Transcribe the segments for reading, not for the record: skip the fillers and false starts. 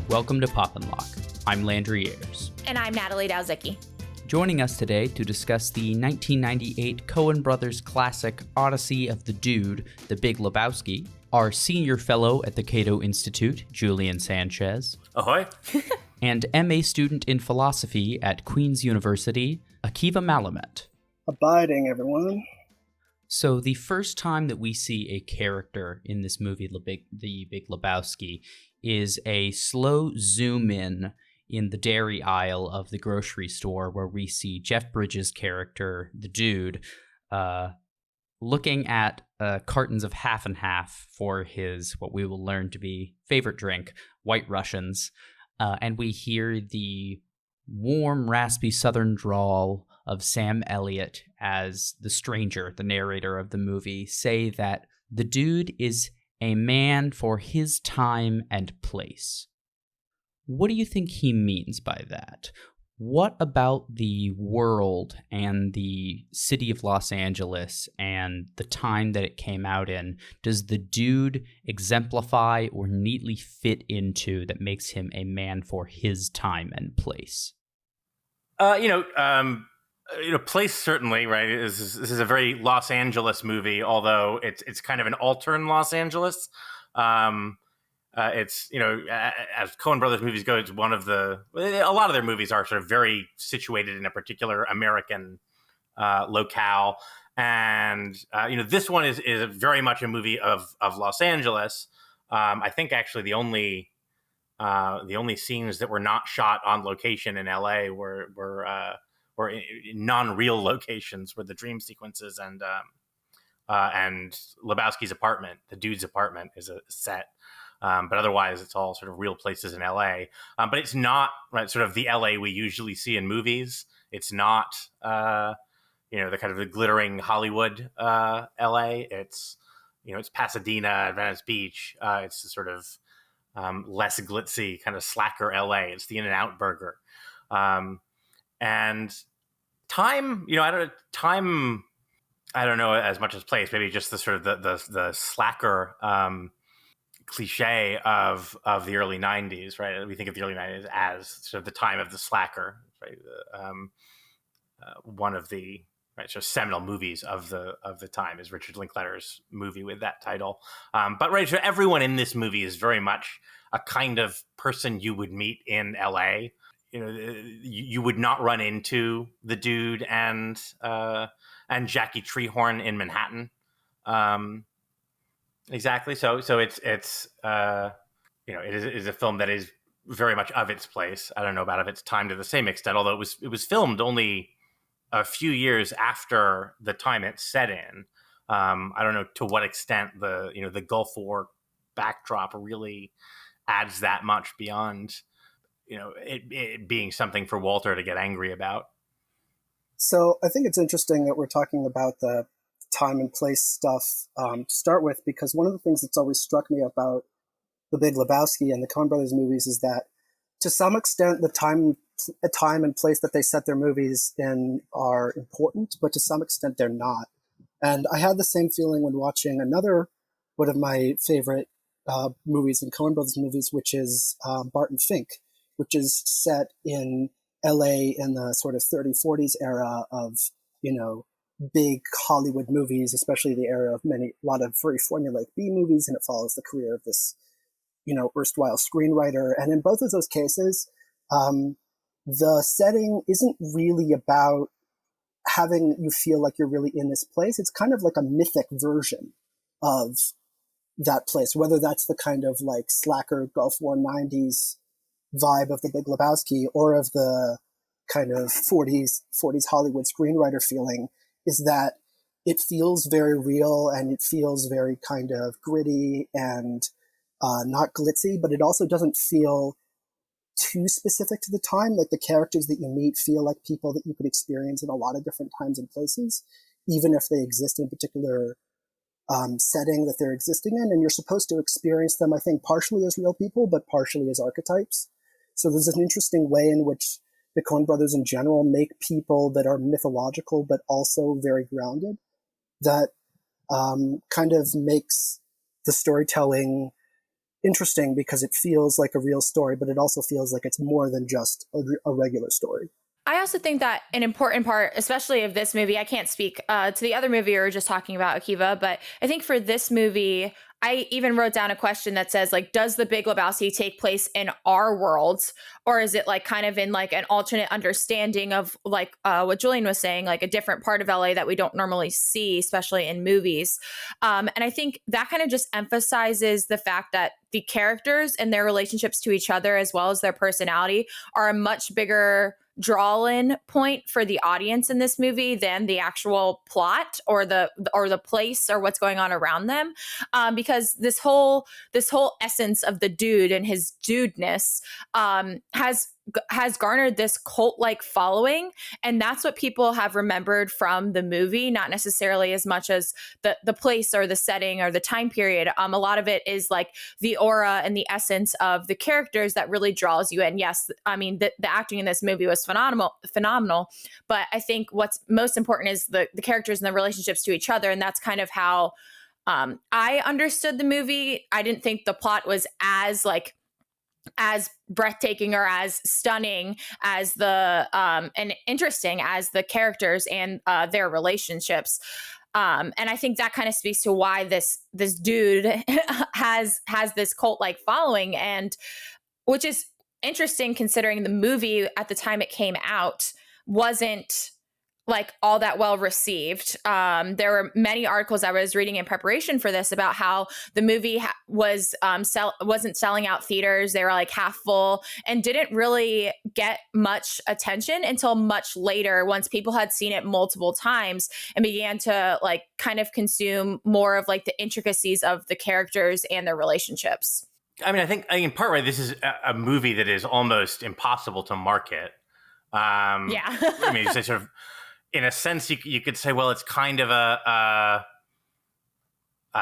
Welcome to Pop and Lock. I'm Landry Ayers. And I'm Natalie Dowzicki. Joining us today to discuss the 1998 Coen Brothers classic Odyssey of the Dude, The Big Lebowski, our senior fellow at the Cato Institute, Julian Sanchez. Ahoy. And MA student in philosophy at Queen's University, Akiva Malamet. Abiding, everyone. So the first time that we see a character in this movie, The Big Lebowski, is a slow zoom in the dairy aisle of the grocery store where we see Jeff Bridges' character, the dude, looking at cartons of half and half for his, what we will learn to be favorite drink, White Russians. And we hear the warm, raspy southern drawl of Sam Elliott as the stranger, the narrator of the movie, say that the dude is a man for his time and place. What do you think he means by that? What about the world and the city of Los Angeles and the time that it came out in does the dude exemplify or neatly fit into that makes him a man for his time and place? Place certainly, right? This is a very Los Angeles movie, although it's kind of an alternate Los Angeles. It's, as Coen Brothers movies go, it's a lot of their movies are sort of very situated in a particular American locale. And, this one is very much a movie of Los Angeles. I think actually the only scenes that were not shot on location in LA were in non-real locations, were the dream sequences and Lebowski's apartment, the dude's apartment, is a set. But otherwise, it's all sort of real places in LA. But it's not, right, sort of the LA we usually see in movies. It's not, the kind of the glittering Hollywood LA. It's, it's Pasadena, Venice Beach. It's the sort of less glitzy, kind of slacker LA. It's the In-N-Out Burger. And time, I don't know as much as place. Maybe just the sort of the slacker cliche of the early 90s, right? We think of the early 90s as sort of the time of the slacker, right? One of the sort of seminal movies of the time is Richard Linklater's movie with that title. But right, so everyone in this movie is very much a kind of person you would meet in LA. You would not run into the dude and Jackie Treehorn in Manhattan. Exactly. So it is a film that is very much of its place. I don't know about of its time to the same extent, although it was filmed only a few years after the time it's set in. I don't know to what extent the Gulf War backdrop really adds that much beyond it being something for Walter to get angry about. So I think it's interesting that we're talking about the time and place stuff to start with, because one of the things that's always struck me about The Big Lebowski and the Coen Brothers movies is that to some extent the time and place that they set their movies in are important, but to some extent they're not. And I had the same feeling when watching another one of my favorite movies in Coen Brothers movies, which is Barton Fink, which is set in LA in the sort of 30s, 40s era of, big Hollywood movies, especially the era of a lot of very formulaic B movies, and it follows the career of this, erstwhile screenwriter. And in both of those cases, the setting isn't really about having you feel like you're really in this place. It's kind of like a mythic version of that place, whether that's the kind of like slacker Gulf War 90s vibe of The Big Lebowski or of the kind of 40s Hollywood screenwriter feeling, is that it feels very real and it feels very kind of gritty and not glitzy, but it also doesn't feel too specific to the time. Like the characters that you meet feel like people that you could experience in a lot of different times and places, even if they exist in a particular setting that they're existing in. And you're supposed to experience them, I think, partially as real people, but partially as archetypes. So there's an interesting way in which the Coen Brothers in general make people that are mythological, but also very grounded, that kind of makes the storytelling interesting because it feels like a real story, but it also feels like it's more than just a regular story. I also think that an important part, especially of this movie, I can't speak to the other movie we were just talking about, Akiva, but I think for this movie, I even wrote down a question that says, like, does the Big Lebowski take place in our worlds, or is it like kind of in like an alternate understanding of like what Julian was saying, like a different part of LA that we don't normally see, especially in movies. And I think that kind of just emphasizes the fact that the characters and their relationships to each other, as well as their personality, are a much bigger draw-in point for the audience in this movie than the actual plot or the place or what's going on around them, because this whole essence of the dude and his dudeness has garnered this cult-like following, and that's what people have remembered from the movie, not necessarily as much as the place or the setting or the time period. A lot of it is like the aura and the essence of the characters that really draws you in. Yes, I mean the acting in this movie was phenomenal, but I think what's most important is the characters and the relationships to each other, and that's kind of how I understood the movie. I didn't think the plot was as breathtaking or as stunning as and interesting as the characters and their relationships. And I think that kind of speaks to why this dude has this cult-like following, and which is interesting considering the movie at the time it came out wasn't like all that well received. There were many articles I was reading in preparation for this about how the movie wasn't selling out theaters. They were like half full and didn't really get much attention until much later, once people had seen it multiple times and began to like kind of consume more of like the intricacies of the characters and their relationships. I mean, I think in part way, this is a movie that is almost impossible to market. Yeah. I mean, it's sort of, in a sense, you could say, well, it's kind of a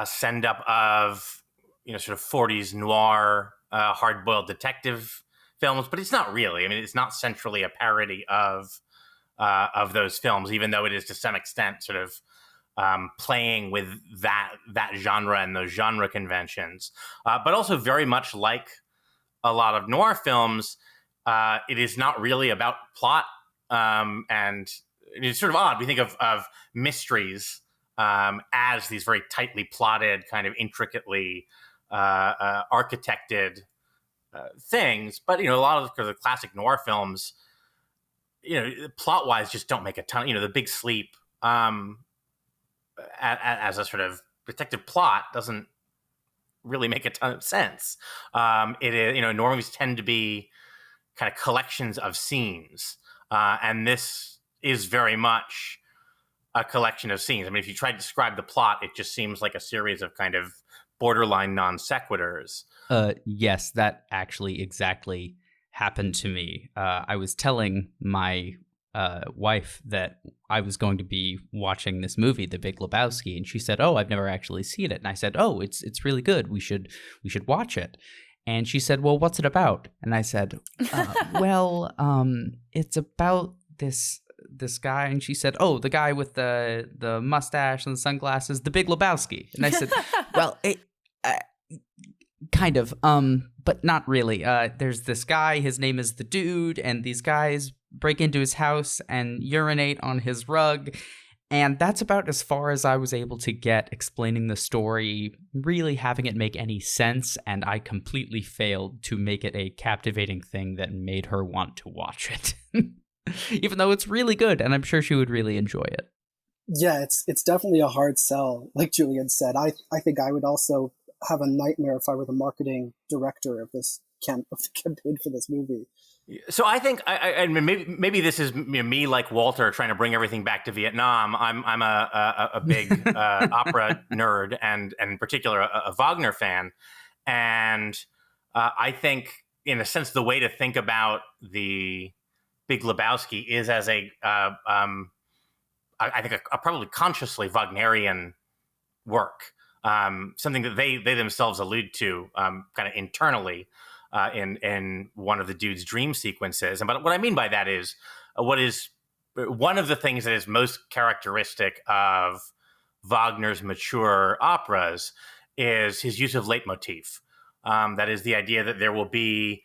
send up of, sort of 40s noir, hard-boiled detective films, but it's not really. I mean, it's not centrally a parody of those films, even though it is to some extent sort of playing with that genre and those genre conventions. But also very much like a lot of noir films, it is not really about plot, and it's sort of odd. We think of mysteries as these very tightly plotted, kind of intricately architected things. But, a lot of the classic noir films, plot-wise just don't make a ton. The Big Sleep as a sort of detective plot doesn't really make a ton of sense. It is, noir movies tend to be kind of collections of scenes. And this is very much a collection of scenes. I mean, if you try to describe the plot, it just seems like a series of kind of borderline non sequiturs. Yes, that actually exactly happened to me. I was telling my wife that I was going to be watching this movie, The Big Lebowski, and she said, "Oh, I've never actually seen it." And I said, "Oh, it's really good. We should watch it." And she said, "Well, what's it about?" And I said, "Well, it's about this guy." And she said, "Oh, the guy with the mustache and the sunglasses, the Big Lebowski." And I said, "Well, it kind of, but not really. There's this guy, his name is the Dude, and these guys break into his house and urinate on his rug." And that's about as far as I was able to get explaining the story, really having it make any sense, and I completely failed to make it a captivating thing that made her want to watch it. Even though it's really good, and I'm sure she would really enjoy it. Yeah, it's definitely a hard sell, like Julian said. I think I would also have a nightmare if I were the marketing director of this campaign for this movie. So I think I maybe this is me like Walter trying to bring everything back to Vietnam. I'm a big opera nerd and in particular a Wagner fan, and I think in a sense the way to think about the Big Lebowski is as I think a probably consciously Wagnerian work, something that they themselves allude to kind of internally. In one of the dude's dream sequences. But what I mean by that is what is one of the things that is most characteristic of Wagner's mature operas is his use of leitmotif. That is the idea that there will be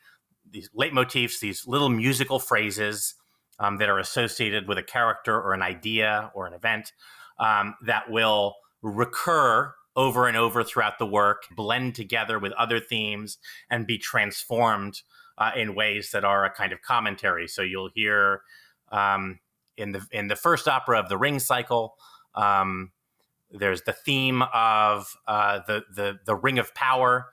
these leitmotifs, these little musical phrases that are associated with a character or an idea or an event that will recur over and over throughout the work, blend together with other themes, and be transformed in ways that are a kind of commentary. So you'll hear in the first opera of the Ring cycle, there's the theme of the Ring of Power,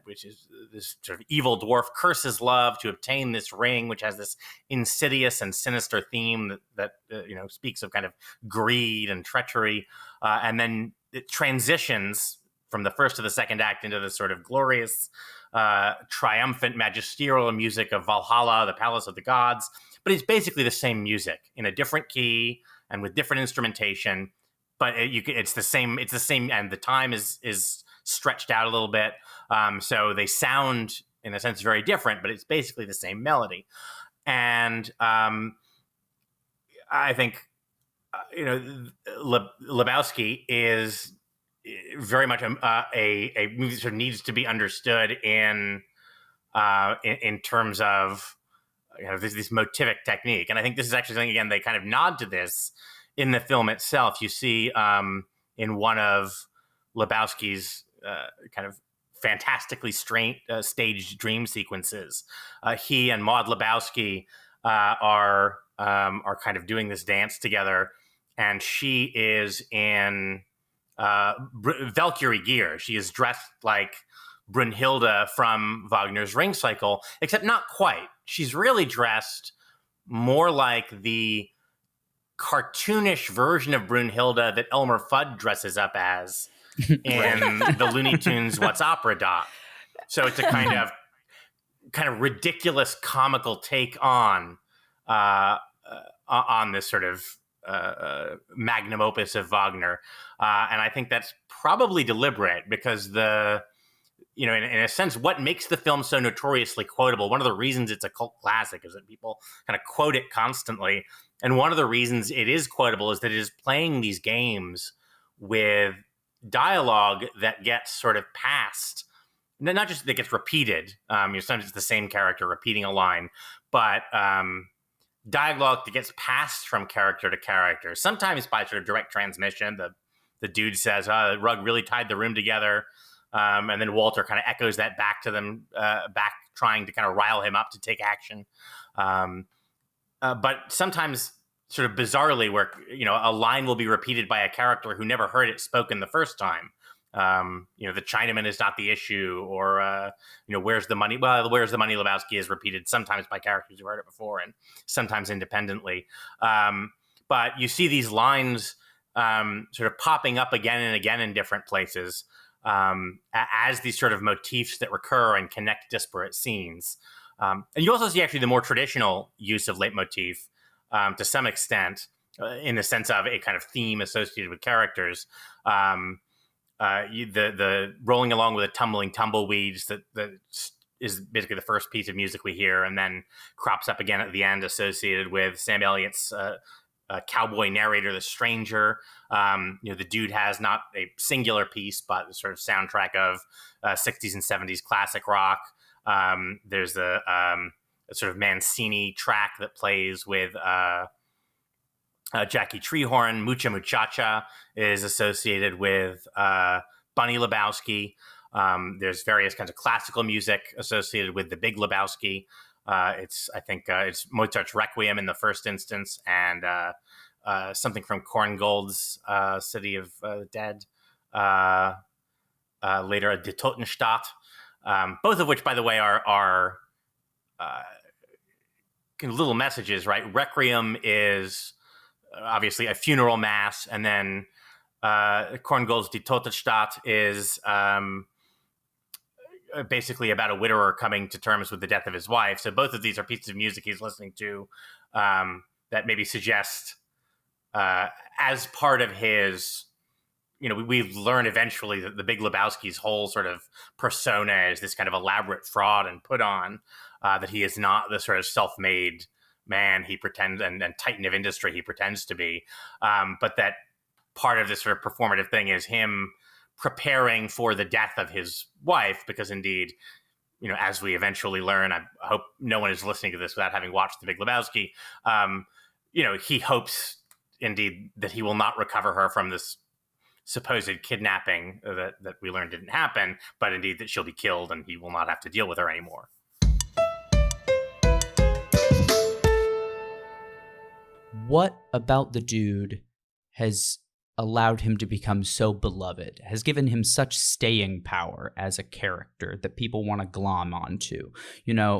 which is this sort of evil dwarf curses love to obtain this ring, which has this insidious and sinister theme that speaks of kind of greed and treachery, and then it transitions from the first to the second act into this sort of glorious, triumphant, magisterial music of Valhalla, the Palace of the Gods. But it's basically the same music in a different key and with different instrumentation. But it's the same. It's the same, and the time is stretched out a little bit. So they sound, in a sense, very different, but it's basically the same melody. And I think Lebowski is very much a movie that sort of needs to be understood in terms of this motivic technique. And I think this is actually something, again, they kind of nod to this in the film itself. You see in one of Lebowski's kind of fantastically staged dream sequences, he and Maud Lebowski are kind of doing this dance together, and she is in Valkyrie gear. She is dressed like Brunhilde from Wagner's Ring Cycle, except not quite. She's really dressed more like the cartoonish version of Brunhilde that Elmer Fudd dresses up as in the Looney Tunes What's Opera doc. So it's a kind of ridiculous comical take on this sort of magnum opus of Wagner, and I think that's probably deliberate because in a sense, what makes the film so notoriously quotable, one of the reasons it's a cult classic is that people kind of quote it constantly. And one of the reasons it is quotable is that it is playing these games with dialogue that gets sort of passed, not just that gets repeated. Sometimes it's the same character repeating a line, but dialogue that gets passed from character to character, sometimes by sort of direct transmission. The dude says, Rugg really tied the room together. And then Walter kind of echoes that back to them, back trying to kind of rile him up to take action. But sometimes sort of bizarrely where, a line will be repeated by a character who never heard it spoken the first time. The Chinaman is not the issue, or, where's the money? Well, where's the money, Lebowski is repeated sometimes by characters who heard it before and sometimes independently. But you see these lines sort of popping up again and again in different places. As these sort of motifs that recur and connect disparate scenes. And you also see actually the more traditional use of leitmotif to some extent, in the sense of a kind of theme associated with characters. The rolling along with the tumbling tumbleweeds that is basically the first piece of music we hear, and then crops up again at the end associated with Sam Elliott's cowboy narrator, The Stranger. The dude has not a singular piece, but a sort of soundtrack of 60s and 70s classic rock. There's a sort of Mancini track that plays with Jackie Treehorn. Mucha Muchacha is associated with Bunny Lebowski. There's various kinds of classical music associated with the Big Lebowski. It's Mozart's Requiem in the first instance, and something from Korngold's City of the Dead, later Die Totenstadt, both of which, by the way, are little messages, right? Requiem is obviously a funeral mass, and then Korngold's Die Totenstadt is basically about a widower coming to terms with the death of his wife. So both of these are pieces of music he's listening to that maybe suggest as part of his, we learn eventually that the Big Lebowski's whole sort of persona is this kind of elaborate fraud and put on, that he is not the sort of self-made man he pretends and titan of industry he pretends to be. But that part of this sort of performative thing is him preparing for the death of his wife, because indeed, as we eventually learn, I hope no one is listening to this without having watched The Big Lebowski. He hopes indeed that he will not recover her from this supposed kidnapping that we learned didn't happen, but indeed that she'll be killed and he will not have to deal with her anymore. What about the dude has allowed him to become so beloved, has given him such staying power as a character that people want to glom onto?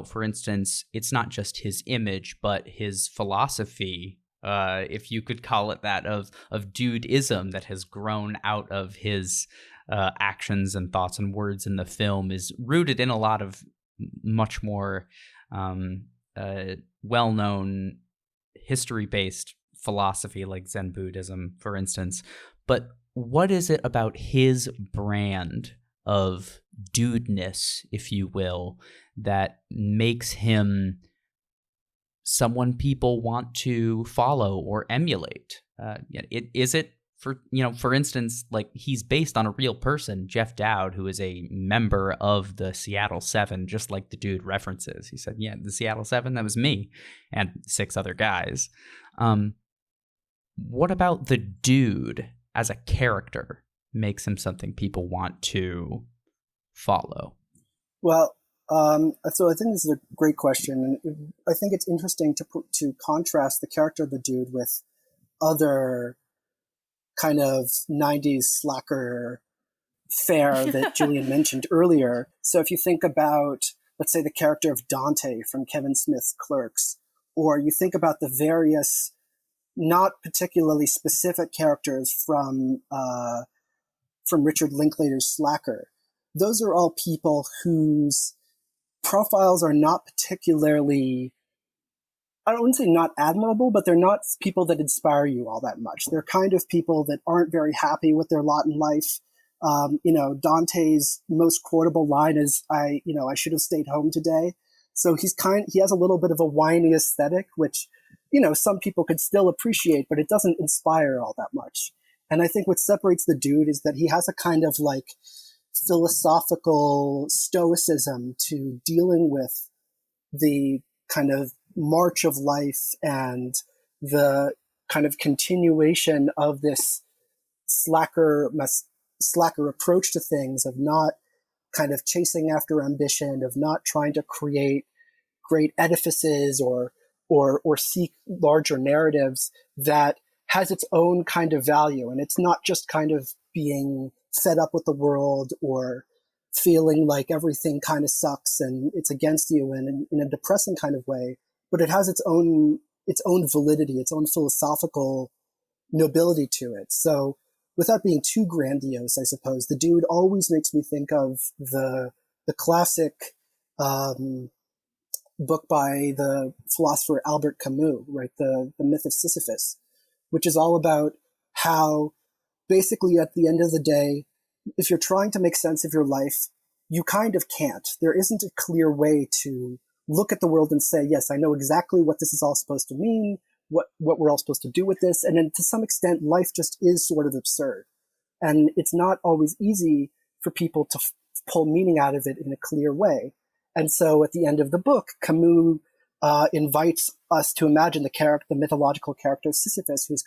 For instance, it's not just his image, but his philosophy, if you could call it that, of dudeism that has grown out of his actions and thoughts and words in the film, is rooted in a lot of much more well-known history-based philosophy like Zen Buddhism, for instance. But what is it about his brand of dudeness, if you will, that makes him someone people want to follow or emulate? Is it for instance, like, he's based on a real person, Jeff Dowd, who is a member of the Seattle Seven, just like the dude references. He said, yeah, the Seattle Seven, that was me and 6 other guys. What about the dude as a character makes him something people want to follow? Well, so I think this is a great question. And I think it's interesting to contrast the character of the dude with other kind of 90s slacker fare that Julian mentioned earlier. So if you think about, let's say, the character of Dante from Kevin Smith's Clerks, or you think about the various not particularly specific characters from Richard Linklater's Slacker, those are all people whose profiles are not particularly, I wouldn't say not admirable, but they're not people that inspire you all that much. They're kind of people that aren't very happy with their lot in life. Dante's most quotable line is, I should have stayed home today. So he has a little bit of a whiny aesthetic, which, some people could still appreciate, but it doesn't inspire all that much. And I think what separates the dude is that he has a kind of like philosophical stoicism to dealing with the kind of march of life and the kind of continuation of this slacker approach to things, of not kind of chasing after ambition, of not trying to create great edifices or seek larger narratives, that has its own kind of value. And it's not just kind of being fed up with the world or feeling like everything kind of sucks and it's against you in a depressing kind of way, but it has its own validity, its own philosophical nobility to it. So without being too grandiose, I suppose, the dude always makes me think of the classic book by the philosopher Albert Camus, right? The Myth of Sisyphus, which is all about how basically at the end of the day, if you're trying to make sense of your life, you kind of can't. There isn't a clear way to look at the world and say, yes, I know exactly what this is all supposed to mean, what we're all supposed to do with this. And then to some extent, life just is sort of absurd. And it's not always easy for people to pull meaning out of it in a clear way. And so at the end of the book, Camus invites us to imagine the mythological character of Sisyphus, who's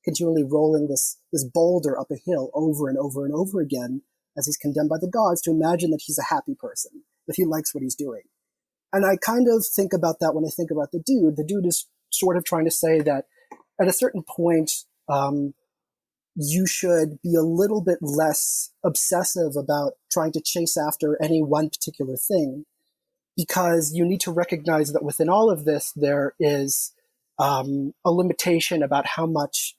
continually rolling this boulder up a hill over and over and over again as he's condemned by the gods, to imagine that he's a happy person, that he likes what he's doing. And I kind of think about that when I think about the dude. The dude is sort of trying to say that at a certain point, you should be a little bit less obsessive about trying to chase after any one particular thing, because you need to recognize that within all of this, there is a limitation about how much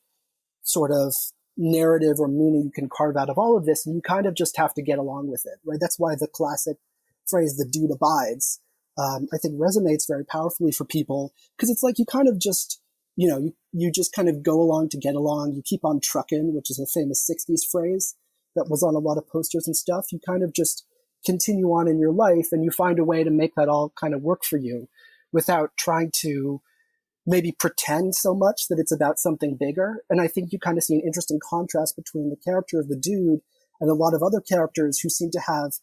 sort of narrative or meaning you can carve out of all of this, and you kind of just have to get along with it, right? That's why the classic phrase, the dude abides, I think resonates very powerfully for people, because it's like you kind of just, you just kind of go along to get along. You keep on trucking, which is a famous 60s phrase that was on a lot of posters and stuff. You kind of just continue on in your life, and you find a way to make that all kind of work for you without trying to maybe pretend so much that it's about something bigger. And I think you kind of see an interesting contrast between the character of the dude and a lot of other characters who seem to have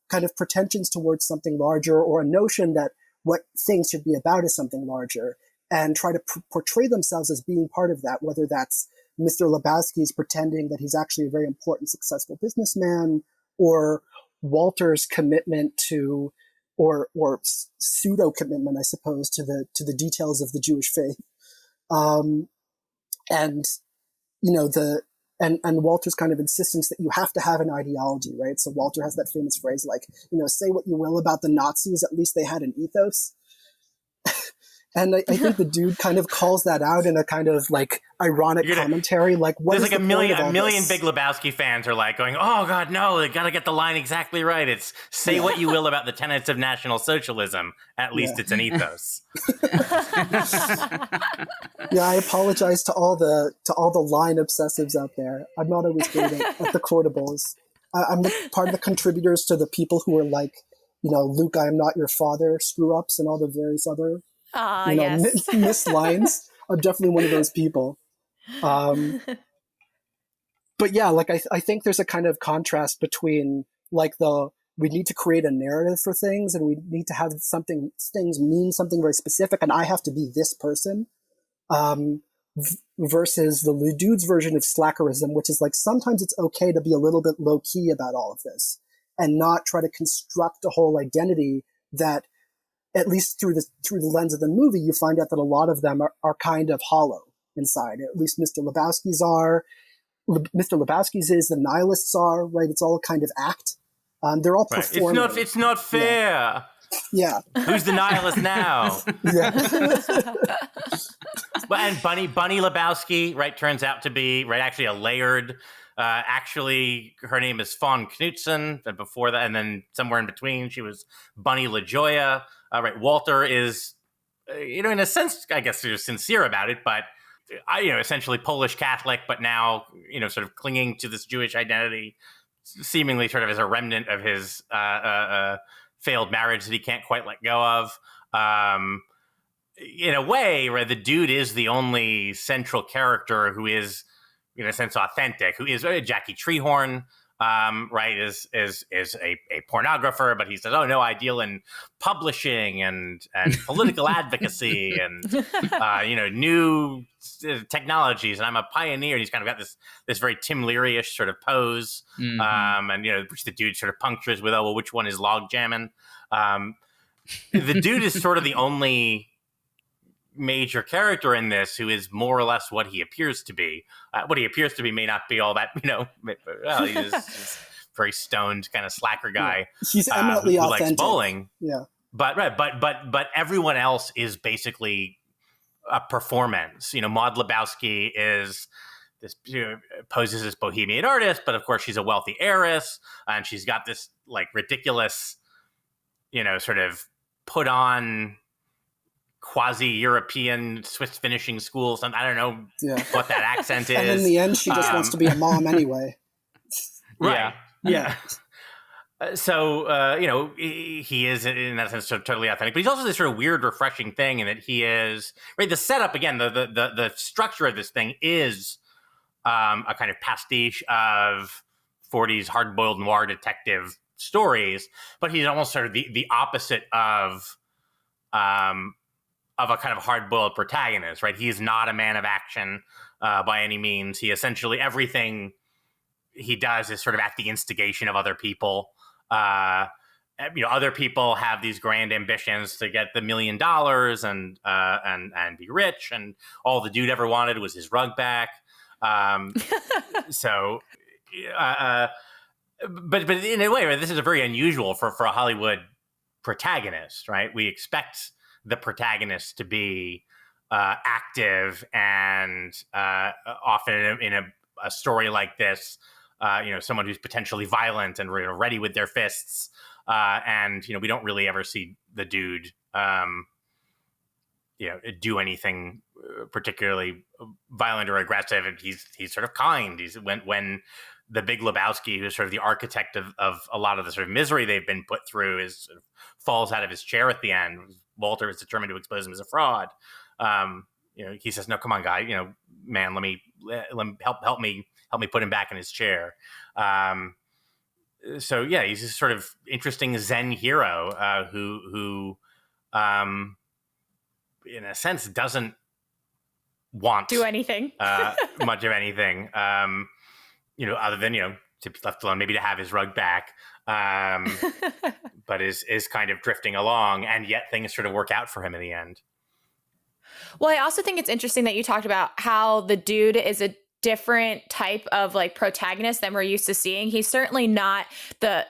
kind of pretensions towards something larger, or a notion that what things should be about is something larger, and try to portray themselves as being part of that, whether that's Mr. Lebowski's pretending that he's actually a very important, successful businessman, or Walter's commitment to, or pseudo commitment, I suppose, to the details of the Jewish faith, and you know and Walter's kind of insistence that you have to have an ideology, right? So Walter has that famous phrase like, you know, say what you will about the Nazis, at least they had an ethos. And I think the dude kind of calls that out in a kind of like ironic commentary. Like, what there's is like a million Big Lebowski fans are like going, "Oh God, no! They gotta get the line exactly right. It's say what you will about the tenets of National Socialism. At least it's an ethos." Yeah, I apologize to all the line obsessives out there. I'm not always great at the quotables. I'm part of the contributors to the people who are like, you know, Luke, I am not your father, screw ups, and all the various other. Yes. Missed lines. I'm definitely one of those people. But yeah, like I think there's a kind of contrast between like we need to create a narrative for things, and we need to have things mean something very specific, and I have to be this person, versus the dude's version of slackerism, which is like sometimes it's okay to be a little bit low key about all of this and not try to construct a whole identity that, at least through the lens of the movie, you find out that a lot of them are kind of hollow inside. At least Mr. Lebowski's are. Mr. Lebowski's is, the nihilists are, right? It's all a kind of act. They're all performing. It's not fair. Yeah. Who's the nihilist now? Yeah. And Bunny Lebowski, right, turns out to be, right, actually a layered. Actually, her name is Fawn Knutson, and before that, and then somewhere in between, she was Bunny LaJoya. Right, Walter is, in a sense, I guess they're sincere about it, but, essentially Polish Catholic, but now, sort of clinging to this Jewish identity, seemingly sort of as a remnant of his failed marriage that he can't quite let go of. In a way, right, the dude is the only central character who is, in a sense, authentic, who is Jackie Treehorn, right, is a pornographer, but he says, oh, no, I deal in publishing and political advocacy and, new technologies, and I'm a pioneer. And he's kind of got this very Tim Leary-ish sort of pose, and, which the dude sort of punctures with, oh, well, which one is log jamming? The dude is sort of the only major character in this who is more or less what he appears to be. What he appears to be may not be all that, he's a very stoned kind of slacker guy. Yeah. He's eminently who authentic. Likes bowling. Yeah. But everyone else is basically a performance. Maud Lebowski is this, poses as bohemian artist, but of course she's a wealthy heiress, and she's got this like ridiculous, sort of put on quasi-European Swiss finishing school. I don't know what that accent is. And in the end, she just wants to be a mom anyway. Right. Yeah. So, he is, in that sense, totally authentic. But he's also this sort of weird, refreshing thing in that he is, right, the setup, again, the structure of this thing is a kind of pastiche of 40s hard-boiled noir detective stories, but he's almost sort of the opposite of a kind of hard-boiled protagonist, right? He is not a man of action by any means. He essentially, everything he does is sort of at the instigation of other people. Other people have these grand ambitions to get the $1 million and be rich, and all the dude ever wanted was his rug back. But in a way, right, this is a very unusual for a Hollywood protagonist, right? We expect the protagonist to be active and often in a story like this, someone who's potentially violent and ready with their fists. And we don't really ever see the dude, do anything particularly violent or aggressive. And he's sort of kind. He's when the Big Lebowski, who's sort of the architect of a lot of the sort of misery they've been put through, is sort of falls out of his chair at the end. Walter is determined to expose him as a fraud. He says, "No, come on, guy. Man, let me help me put him back in his chair." so yeah, he's this sort of interesting Zen hero who, in a sense, doesn't want do anything, much of anything, other than to be left alone, maybe to have his rug back, but is kind of drifting along, and yet things sort of work out for him in the end. Well, I also think it's interesting that you talked about how the dude is a different type of like protagonist than we're used to seeing. He's certainly not the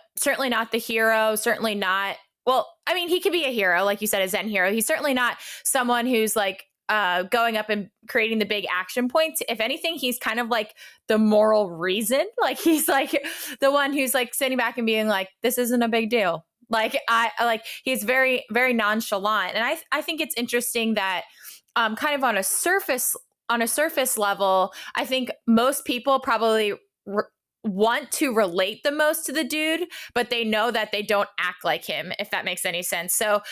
hero, certainly not, well, I mean, he could be a hero, like you said, a Zen hero. He's certainly not someone who's like going up and creating the big action points. If anything, he's kind of like the moral reason. Like he's like the one who's like sitting back and being like, this isn't a big deal. Like he's very, very nonchalant. And I think it's interesting that kind of on a surface level, I think most people probably want to relate the most to the dude, but they know that they don't act like him, if that makes any sense. So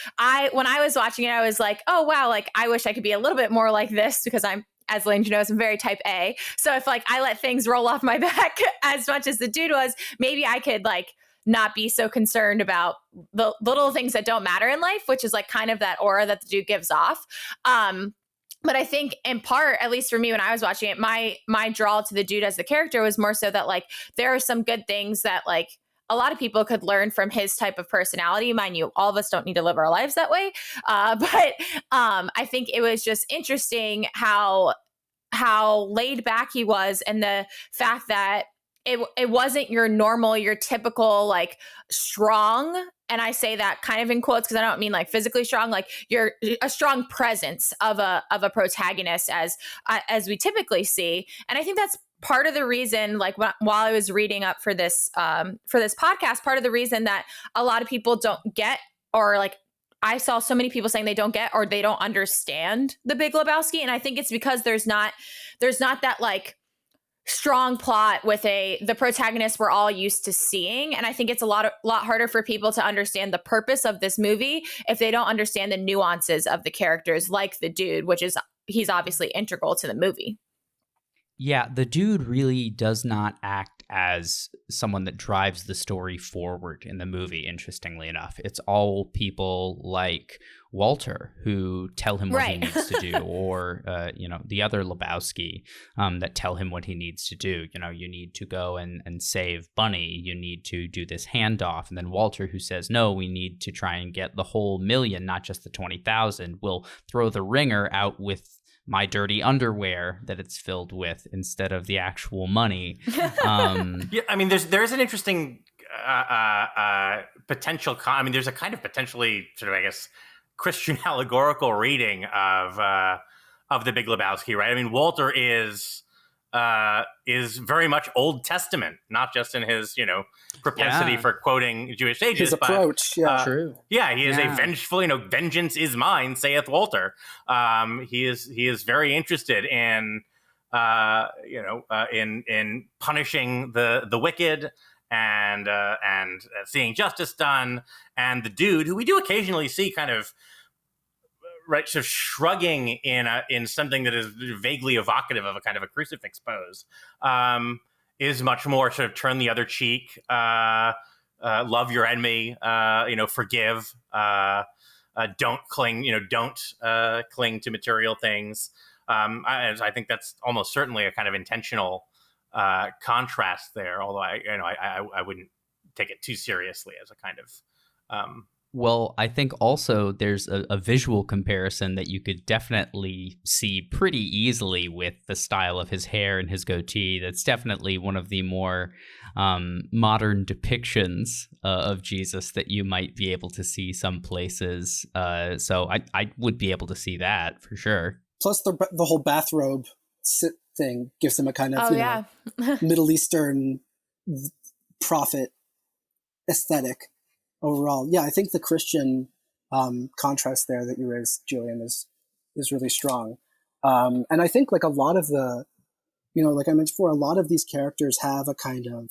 when I was watching it, I was like, oh, wow, like I wish I could be a little bit more like this, because I'm, as Lane knows, I'm very type A. So if like I let things roll off my back as much as the dude was, maybe I could like not be so concerned about the little things that don't matter in life, which is like kind of that aura that the dude gives off. But I think in part, at least for me, when I was watching it, my draw to the dude as the character was more so that like there are some good things that like a lot of people could learn from his type of personality. Mind you, all of us don't need to live our lives that way. But I think it was just interesting how laid back he was, and the fact that it wasn't your typical like strong. And I say that kind of in quotes because I don't mean like physically strong, like you're a strong presence of a protagonist as we typically see. And I think that's part of the reason, like while I was reading up for this podcast, part of the reason that a lot of people don't get, or like I saw so many people saying they don't get or they don't understand the Big Lebowski. And I think it's because there's not that like strong plot with the protagonist we're all used to seeing. And I think it's a lot harder for people to understand the purpose of this movie if they don't understand the nuances of the characters, like the dude, which is he's obviously integral to the movie. Yeah, the dude really does not act as someone that drives the story forward in the movie, interestingly enough. It's all people like Walter who tell him what he needs to do, or, the other Lebowski that tell him what he needs to do. You need to go and save Bunny. You need to do this handoff. And then Walter who says, no, we need to try and get the whole million, not just the 20,000. We'll throw the ringer out with my dirty underwear that it's filled with instead of the actual money. Yeah, I mean, there's an interesting potential. There's a kind of potentially sort of, I guess, Christian allegorical reading of the Big Lebowski, right? I mean, Walter is very much Old Testament, not just in his propensity for quoting Jewish sages. His approach, true. Yeah, he is a vengeful, vengeance is mine, saith Walter. He is very interested in in punishing the wicked and seeing justice done. And the dude, who we do occasionally see kind of sort of shrugging in something that is vaguely evocative of a kind of a crucifix pose, is much more sort of turn the other cheek, love your enemy, forgive, don't cling, cling to material things. I think that's almost certainly a kind of intentional contrast there. Although I wouldn't take it too seriously as a kind of. Well, I think also there's a visual comparison that you could definitely see pretty easily with the style of his hair and his goatee. That's definitely one of the more modern depictions of Jesus that you might be able to see some places. So I would be able to see that for sure. Plus the whole bathrobe thing gives him a kind of Middle Eastern prophet aesthetic. Overall, yeah, I think the Christian contrast there that you raised, Julian, is really strong. And I think like a lot of the, like I mentioned before, a lot of these characters have a kind of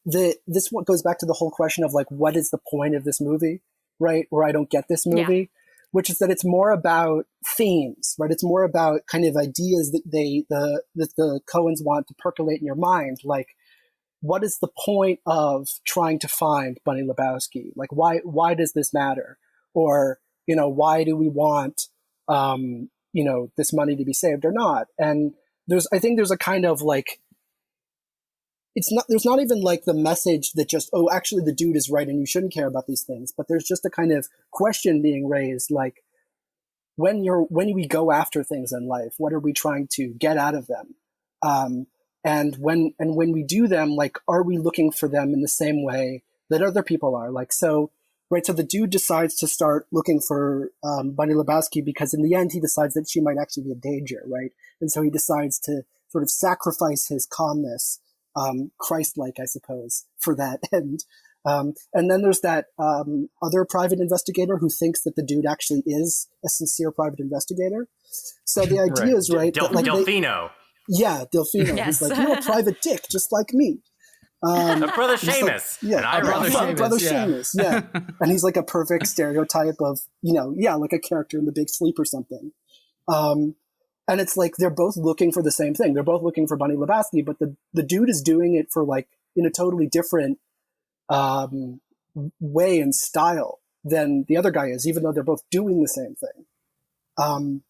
this one goes back to the whole question of like, what is the point of this movie, right? Or I don't get this movie, which is that it's more about themes, right? It's more about kind of ideas that the Coens want to percolate in your mind, like what is the point of trying to find Bunny Lebowski? Like, why does this matter? Or, why do we want, this money to be saved or not? And I think there's a kind of like, there's not even like the message that just, oh, actually the dude is right and you shouldn't care about these things. But there's just a kind of question being raised, like, when we go after things in life, what are we trying to get out of them? And when we do them, like, are we looking for them in the same way that other people are? Like, so the dude decides to start looking for Bunny Lebowski because in the end he decides that she might actually be a danger, right? And so he decides to sort of sacrifice his calmness, Christ-like, I suppose, for that end. And then there's that other private investigator who thinks that the dude actually is a sincere private investigator. So the idea is, right, Delfino. Delfino. Yes. He's like, you're a private dick, just like me. Brother Seamus. Brother Seamus, yeah. And he's like a perfect stereotype of, like a character in The Big Sleep or something. And it's like they're both looking for the same thing. They're both looking for Bunny Lebowski, but the dude is doing it for like in a totally different way and style than the other guy is, even though they're both doing the same thing.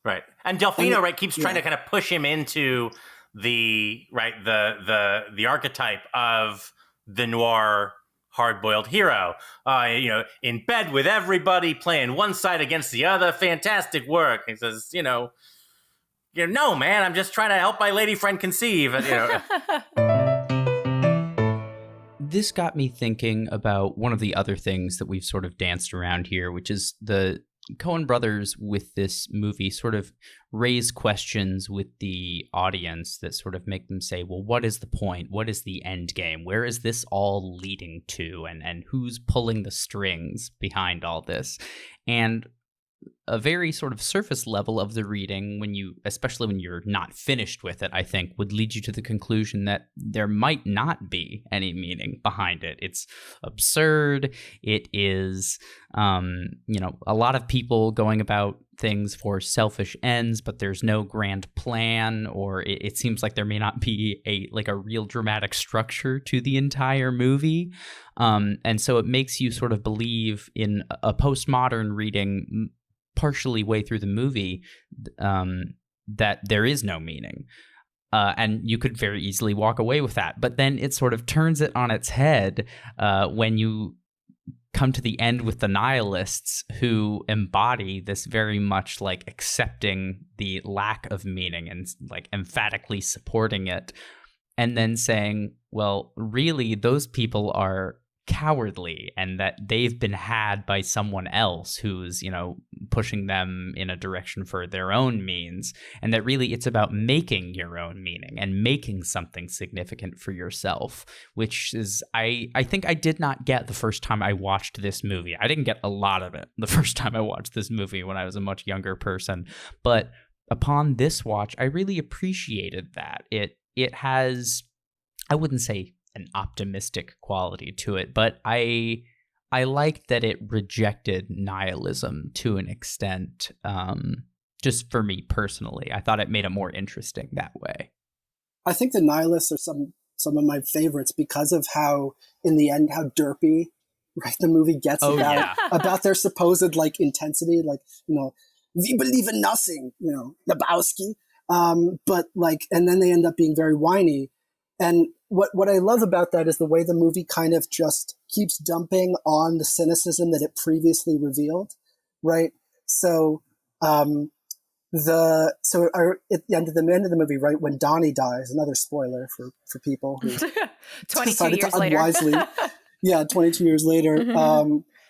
Right. And Delfino, keeps trying to kind of push him into the archetype of the noir hard-boiled hero, in bed with everybody, playing one side against the other, fantastic work. He says, no, man, I'm just trying to help my lady friend conceive. This got me thinking about one of the other things that we've sort of danced around here, which is the Coen Brothers with this movie sort of raise questions with the audience that sort of make them say, well, what is the point? What is the end game? Where is this all leading to? And who's pulling the strings behind all this? And a very sort of surface level of the reading, especially when you're not finished with it, I think would lead you to the conclusion that there might not be any meaning behind it. It's absurd. It is, a lot of people going about things for selfish ends, but there's no grand plan, or it seems like there may not be a real dramatic structure to the entire movie. And so it makes you sort of believe in a postmodern reading partially way through the movie that there is no meaning. And you could very easily walk away with that. But then it sort of turns it on its head when you come to the end with the nihilists who embody this very much like accepting the lack of meaning and like emphatically supporting it. And then saying, well, really, those people are cowardly and that they've been had by someone else who's, pushing them in a direction for their own means, and that really it's about making your own meaning and making something significant for yourself, which is, I think I did not get the first time I watched this movie. I didn't get a lot of it the first time I watched this movie when I was a much younger person, but upon this watch, I really appreciated that. It has, I wouldn't say an optimistic quality to it, but I liked that it rejected nihilism to an extent. Just for me personally, I thought it made it more interesting that way. I think the nihilists are some of my favorites because of how, in the end, how derpy, right, the movie gets about their supposed like intensity, like, we believe in nothing, Lebowski, but like, and then they end up being very whiny. And what I love about that is the way the movie kind of just keeps dumping on the cynicism that it previously revealed, right? So, at the end of the movie, right, when Donnie dies, another spoiler for people who 22 years to later. unwisely, 22 years later,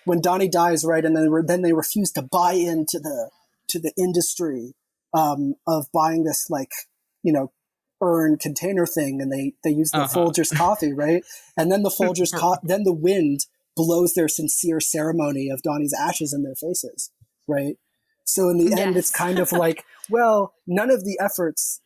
when Donnie dies, right, and then they refuse to buy into the industry of buying this, like, urn container thing, and they use the Folgers coffee, right? And then the Folgers then the wind blows their sincere ceremony of Donnie's ashes in their faces, right? So in the end, it's kind of like, well, none of the efforts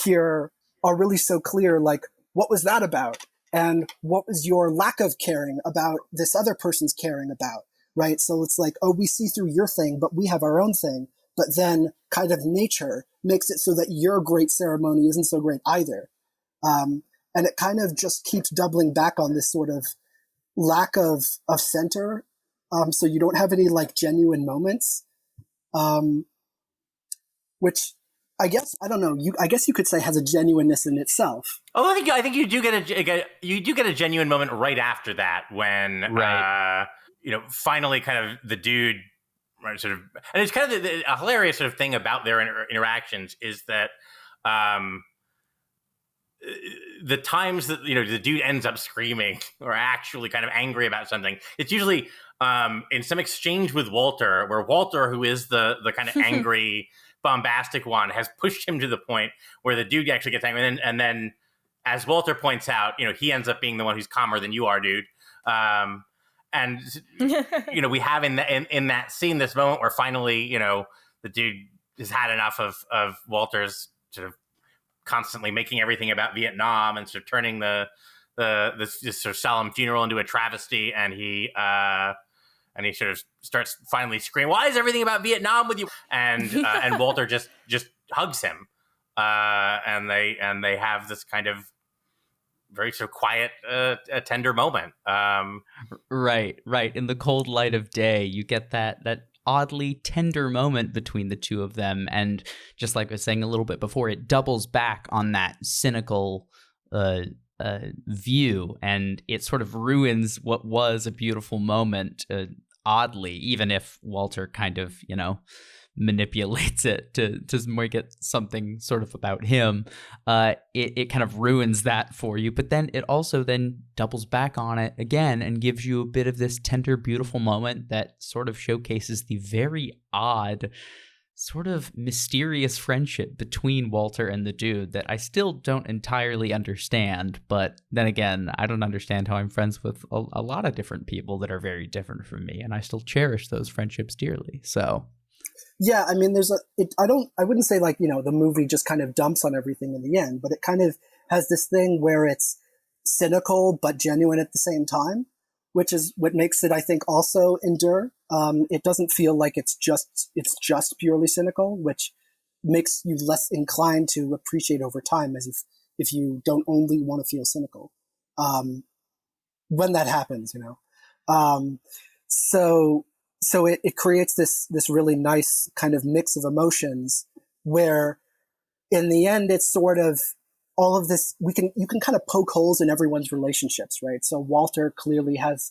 here are really so clear. Like, what was that about? And what was your lack of caring about this other person's caring about, right? So it's like, oh, we see through your thing, but we have our own thing. But then kind of nature makes it so that your great ceremony isn't so great either. And it kind of just keeps doubling back on this sort of lack of center. So you don't have any like genuine moments, which I guess, I don't know, I guess you could say has a genuineness in itself. Oh, I think you do get a genuine moment right after that when finally kind of the dude sort of, and it's kind of a hilarious sort of thing about their interactions is that the times that the dude ends up screaming or actually kind of angry about something, it's usually in some exchange with Walter, where Walter, who is the kind of angry bombastic one, has pushed him to the point where the dude actually gets angry, and then as Walter points out, he ends up being the one who's calmer than you are, dude. And we have in that scene this moment where finally the dude has had enough of Walter's sort of constantly making everything about Vietnam and sort of turning this sort of solemn funeral into a travesty, and he sort of starts finally screaming, "Why is everything about Vietnam with you?" And Walter just hugs him, and they have this kind of very sort of quiet, a tender moment. Right. In the cold light of day, you get that oddly tender moment between the two of them, and just like I was saying a little bit before, it doubles back on that cynical view, and it sort of ruins what was a beautiful moment. Oddly, even if Walter kind of manipulates it to make it something sort of about him, it kind of ruins that for you. But then it also then doubles back on it again and gives you a bit of this tender, beautiful moment that sort of showcases the very odd, sort of mysterious friendship between Walter and the dude that I still don't entirely understand. But then again, I don't understand how I'm friends with a lot of different people that are very different from me, and I still cherish those friendships dearly. So yeah, I mean, I wouldn't say like, the movie just kind of dumps on everything in the end, but it kind of has this thing where it's cynical but genuine at the same time, which is what makes it, I think, also endure. It doesn't feel like it's just purely cynical, which makes you less inclined to appreciate over time if you don't only want to feel cynical. When that happens, So it creates this really nice kind of mix of emotions where in the end it's sort of all of this, you can kind of poke holes in everyone's relationships, right? So Walter clearly has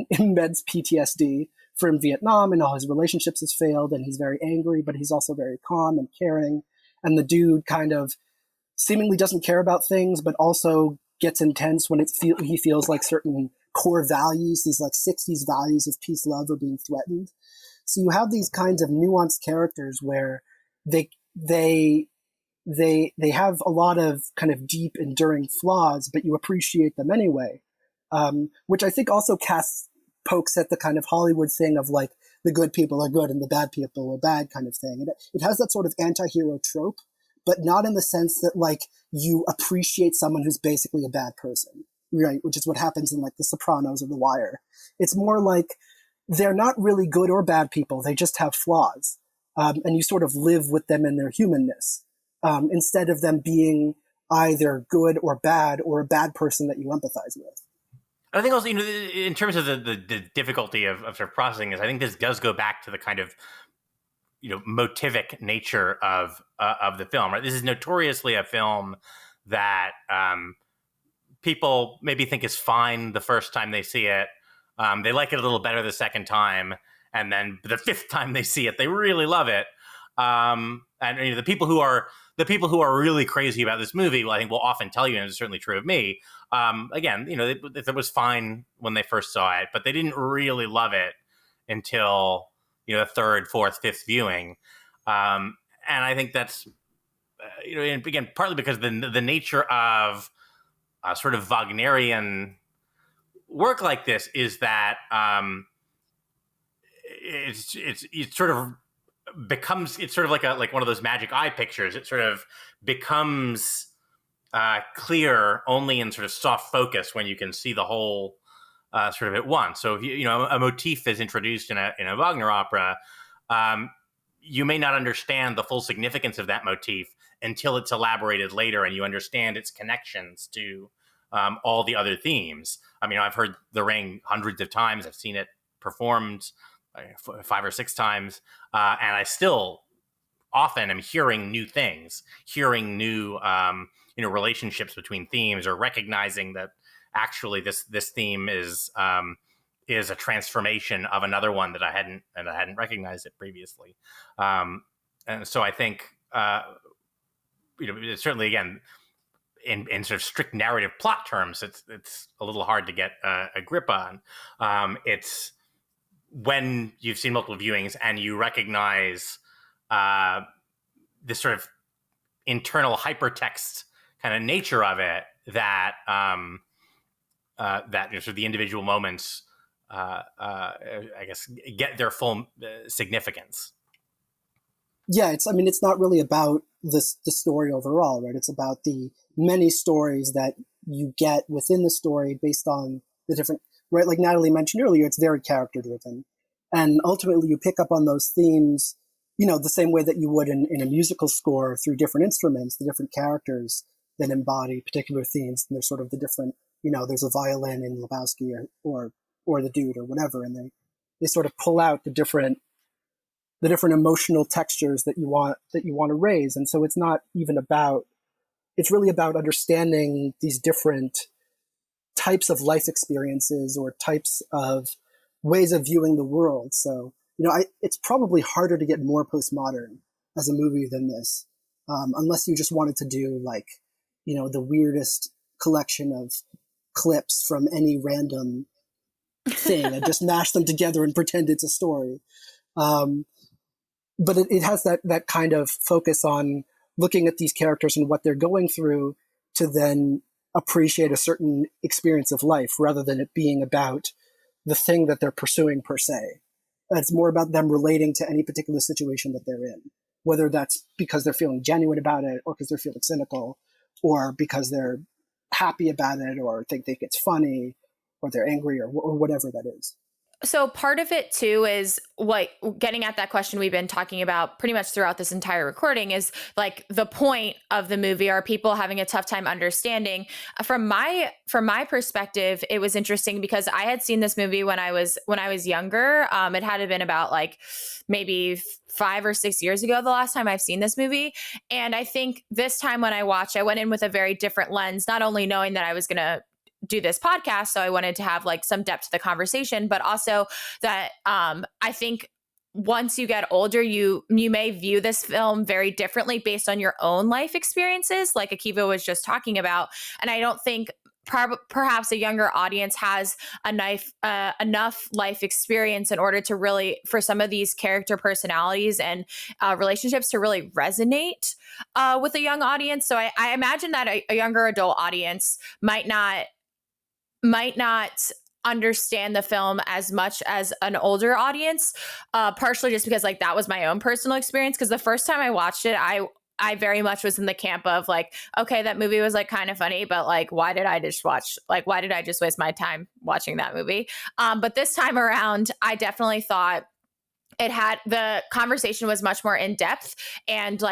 immense PTSD from Vietnam, and all his relationships has failed, and he's very angry, but he's also very calm and caring. And the dude kind of seemingly doesn't care about things, but also gets intense when he feels like certain core values, these like 60s values of peace, love, are being threatened. So you have these kinds of nuanced characters where they have a lot of kind of deep, enduring flaws, but you appreciate them anyway, which I think also pokes at the kind of Hollywood thing of like the good people are good and the bad people are bad kind of thing. It has that sort of anti-hero trope, but not in the sense that like you appreciate someone who's basically a bad person, right? Which is what happens in like The Sopranos or The Wire. It's more like they're not really good or bad people. They just have flaws. And you sort of live with them in their humanness, instead of them being either good or bad, or a bad person that you empathize with. I think also, in terms of the difficulty of sort of processing this, I think this does go back to the kind of, motivic nature of the film, right? This is notoriously a film that people maybe think is fine the first time they see it. They like it a little better the second time. And then the fifth time they see it, they really love it. And the people who are really crazy about this movie, well, I think will often tell you, and it's certainly true of me. Again, it was fine when they first saw it, but they didn't really love it until the third, fourth, fifth viewing. And I think that's and again partly because the nature of sort of Wagnerian work like this is that it sort of becomes, it's sort of like one of those magic eye pictures. It sort of becomes clear only in sort of soft focus when you can see the whole sort of at once. So if a motif is introduced in a Wagner opera, you may not understand the full significance of that motif until it's elaborated later and you understand its connections to all the other themes. I mean, I've heard The Ring hundreds of times. I've seen it performed 5 or 6 times, and I still often am hearing new things, hearing new relationships between themes, or recognizing that actually this theme is a transformation of another one that I hadn't recognized it previously. And so I think it's certainly, again, in sort of strict narrative plot terms, it's a little hard to get a grip on. It's when you've seen multiple viewings and you recognize this sort of internal hypertext kind of nature of it, that sort of the individual moments, I guess, get their full significance. Yeah, it's not really about the story overall, right? It's about the many stories that you get within the story based on the different, right? Like Natalie mentioned earlier, it's very character driven. And ultimately you pick up on those themes, the same way that you would in a musical score through different instruments, the different characters that embody particular themes. And there's sort of the different, there's a violin in Lebowski or the dude or whatever. And they sort of pull out the different emotional textures that you want to raise. And so it's not even it's really about understanding these different types of life experiences or types of ways of viewing the world. So, it's probably harder to get more postmodern as a movie than this, unless you just wanted to do the weirdest collection of clips from any random thing and just mash them together and pretend it's a story. But it has that kind of focus on looking at these characters and what they're going through to then appreciate a certain experience of life, rather than it being about the thing that they're pursuing per se. It's more about them relating to any particular situation that they're in, whether that's because they're feeling genuine about it, or because they're feeling cynical, or because they're happy about it, or think it's funny, or they're angry, or whatever that is. So part of it too is what getting at that question we've been talking about pretty much throughout this entire recording is like the point of the movie. Are people having a tough time understanding? From my perspective, it was interesting because I had seen this movie when I was younger. It had been about maybe 5 or 6 years ago, the last time I've seen this movie. And I think this time when I watched, I went in with a very different lens, not only knowing that I was going to do this podcast, so I wanted to have some depth to the conversation, but also that I think once you get older, you may view this film very differently based on your own life experiences, like Akiva was just talking about. And I don't think perhaps a younger audience has enough life experience in order to really, for some of these character personalities and relationships to really resonate with a young audience. So I imagine that a younger adult audience might not understand the film as much as an older audience, partially just because that was my own personal experience. Because the first time I watched it, I very much was in the camp of okay, that movie was kind of funny, but why did I just waste my time watching that movie? But this time around, I definitely thought the conversation was much more in depth, and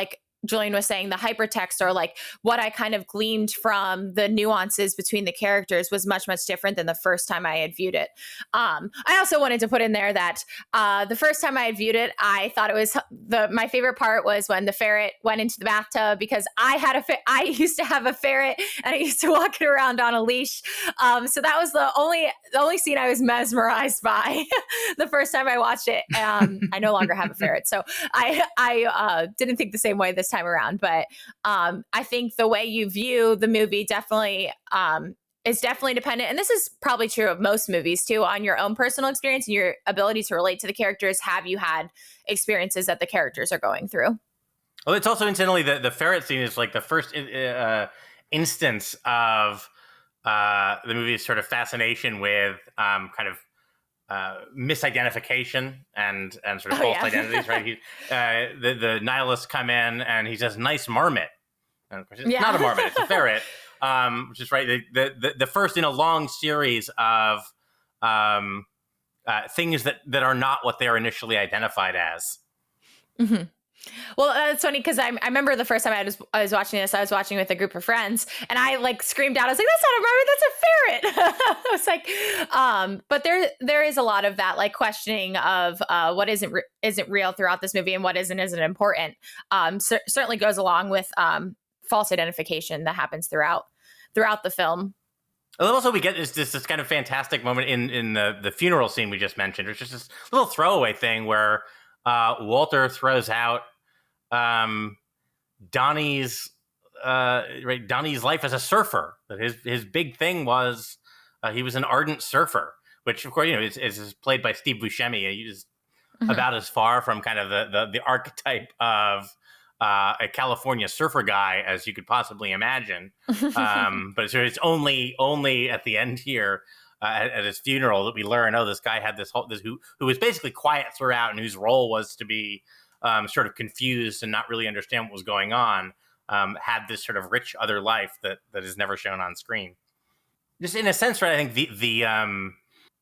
Julian was saying, the hypertext, or what I kind of gleaned from the nuances between the characters, was much, much different than the first time I had viewed it. I also wanted to put in there that the first time I had viewed it, I thought it was my favorite part was when the ferret went into the bathtub, because I used to have a ferret and I used to walk it around on a leash. So that was the only scene I was mesmerized by the first time I watched it. I no longer have a ferret, so I didn't think the same way this time around, but I think the way you view the movie definitely is definitely dependent, and this is probably true of most movies too, on your own personal experience and your ability to relate to the characters. Have you had experiences that the characters are going through? Well, it's also incidentally the ferret scene is the first instance of the movie's sort of fascination with kind of misidentification and sort of false identities, right? The nihilists come in and he says, "Nice marmot," and of course it's not a marmot, it's a ferret, which is right. The first in a long series of things that are not what they're initially identified as. Mm-hmm. Well, that's funny because I remember the first time I was watching this, I was watching with a group of friends, and I like screamed out, I was like, "That's not a rabbit, that's a ferret!" I was like, but there is a lot of that like questioning of what isn't real throughout this movie and what isn't important. Certainly goes along with false identification that happens throughout the film. And then also we get this kind of fantastic moment in the funeral scene we just mentioned. It's just this little throwaway thing where Walter throws out Donnie's life as a surfer. That his big thing was he was an ardent surfer, which of course is played by Steve Buscemi. He's about as far from kind of the archetype of a California surfer guy as you could possibly imagine. But it's only at the end here at his funeral that we learn, this guy had this who was basically quiet throughout and whose role was to be sort of confused and not really understand what was going on, had this sort of rich other life that is never shown on screen. Just in a sense, right? I think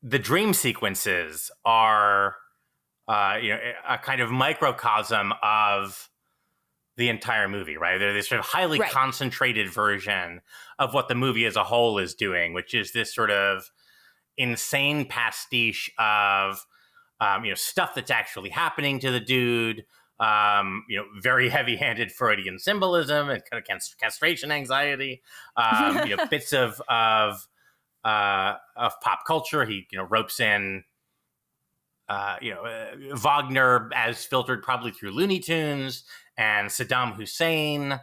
the dream sequences are a kind of microcosm of the entire movie, right? They're this sort of highly concentrated version of what the movie as a whole is doing, which is this sort of insane pastiche of stuff that's actually happening to the dude, very heavy-handed Freudian symbolism and kind of castration anxiety, bits of pop culture. He ropes in Wagner as filtered probably through Looney Tunes, and Saddam Hussein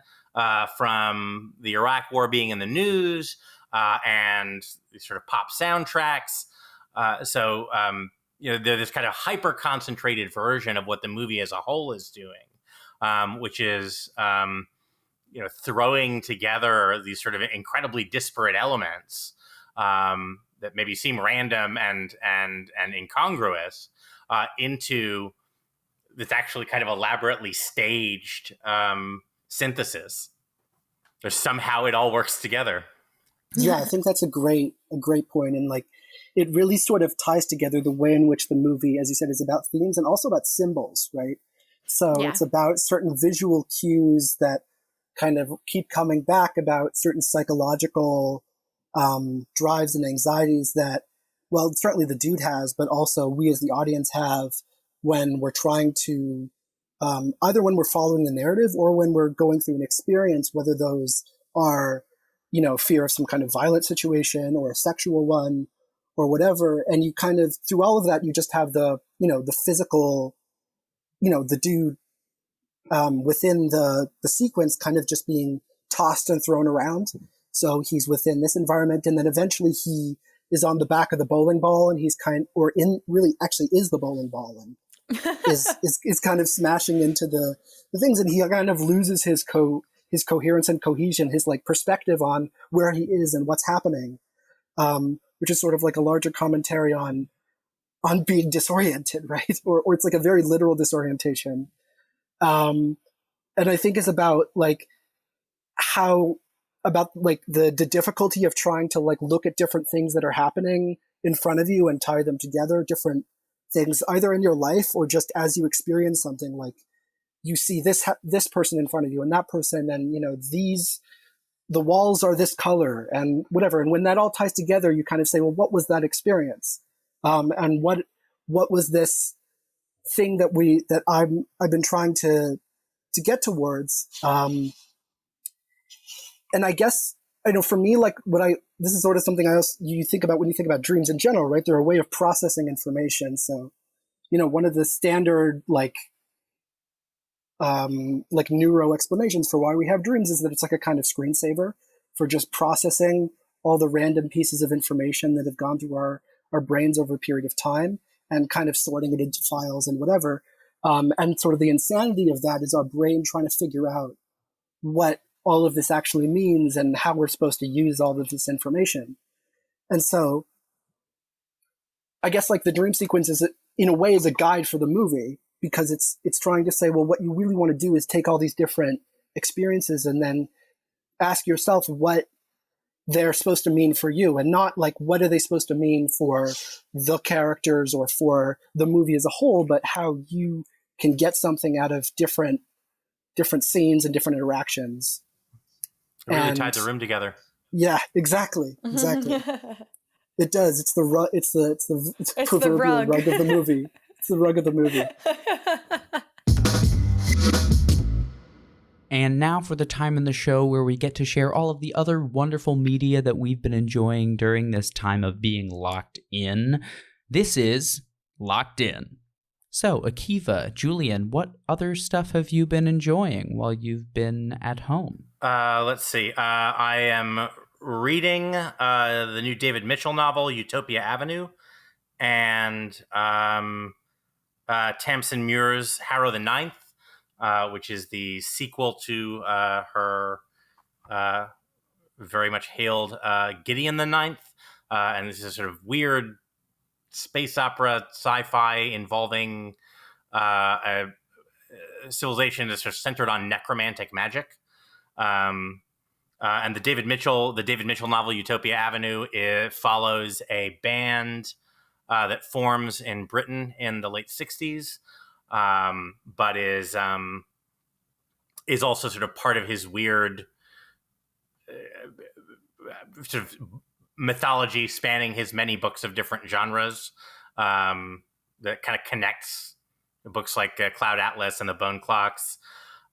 from the Iraq War being in the news, and these sort of pop soundtracks. So they're this kind of hyper concentrated version of what the movie as a whole is doing, which is throwing together these sort of incredibly disparate elements that maybe seem random and incongruous into this actually kind of elaborately staged synthesis. Or somehow it all works together. Yeah, I think that's a great point. And like, it really sort of ties together the way in which the movie, as you said, is about themes and also about symbols, right? So it's about certain visual cues that kind of keep coming back about certain psychological drives and anxieties that, well, certainly the dude has, but also we as the audience have when we're trying to, either when we're following the narrative or when we're going through an experience, whether those are, fear of some kind of violent situation or a sexual one or whatever. And you kind of, through all of that, you just have the physical, the dude within the sequence kind of just being tossed and thrown around. So he's within this environment, and then eventually he is on the back of the bowling ball, and he's really actually is the bowling ball, and is kind of smashing into the things, and he kind of loses his coherence and cohesion, his like perspective on where he is and what's happening, which is sort of like a larger commentary on being disoriented, right? Or it's like a very literal disorientation, and I think is about like the difficulty of trying to like look at different things that are happening in front of you and tie them together, different things either in your life or just as you experience something, like you see this person in front of you and that person, and the walls are this color and whatever. And when that all ties together, you kind of say, well, what was that experience? And what was this thing that I've been trying to get towards? And I guess, for me, like this is sort of something you think about when you think about dreams in general, right? They're a way of processing information. So, one of the standard, like neuro explanations for why we have dreams is that it's like a kind of screensaver for just processing all the random pieces of information that have gone through our brains over a period of time and kind of sorting it into files and whatever. And sort of the insanity of that is our brain trying to figure out what all of this actually means and how we're supposed to use all of this information. And so I guess like the dream sequence is, in a way, is a guide for the movie, because it's trying to say, well, what you really want to do is take all these different experiences and then ask yourself what they're supposed to mean for you, and not like what are they supposed to mean for the characters or for the movie as a whole, but how you can get something out of different different scenes and different interactions. It really tied the room together. Yeah, exactly. It does. It's the proverbial rug of the movie. It's the rug of the movie. And now for the time in the show where we get to share all of the other wonderful media that we've been enjoying during this time of being locked in. This is Locked In. So, Akiva, Julian, what other stuff have you been enjoying while you've been at home? Let's see. I am reading the new David Mitchell novel, Utopia Avenue, and Tamsin Muir's Harrow the Ninth, which is the sequel to her very much hailed Gideon the Ninth. And this is a sort of weird space opera sci-fi involving a civilization that's sort of centered on necromantic magic. And the David Mitchell novel Utopia Avenue, it follows a band that forms in Britain in the late 60s, but is also sort of part of his weird sort of mythology spanning his many books of different genres, that kind of connects books like Cloud Atlas and the Bone Clocks.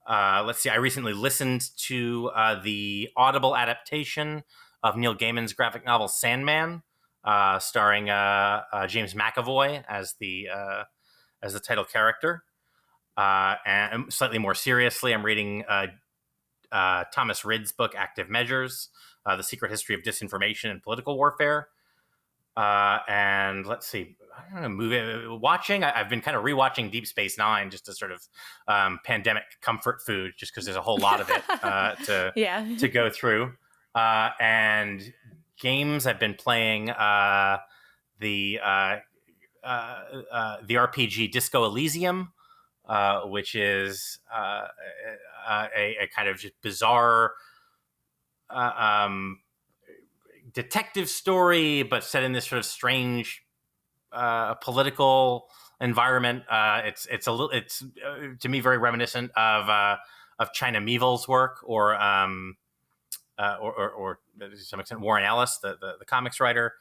Let's see. I recently listened to the Audible adaptation of Neil Gaiman's graphic novel Sandman, starring James McAvoy as the title character. And slightly more seriously, I'm reading Thomas Ridd's book Active Measures: The Secret History of Disinformation and Political Warfare. And let's see, I don't know, watching. I've been kind of rewatching Deep Space Nine just as sort of pandemic comfort food, just because there's a whole lot of it to go through. And games, I've been playing the RPG Disco Elysium, which is a kind of just bizarre detective story, but set in this sort of strange political environment. It's to me very reminiscent of China Miéville's work, or to some extent Warren Ellis, the comics writer.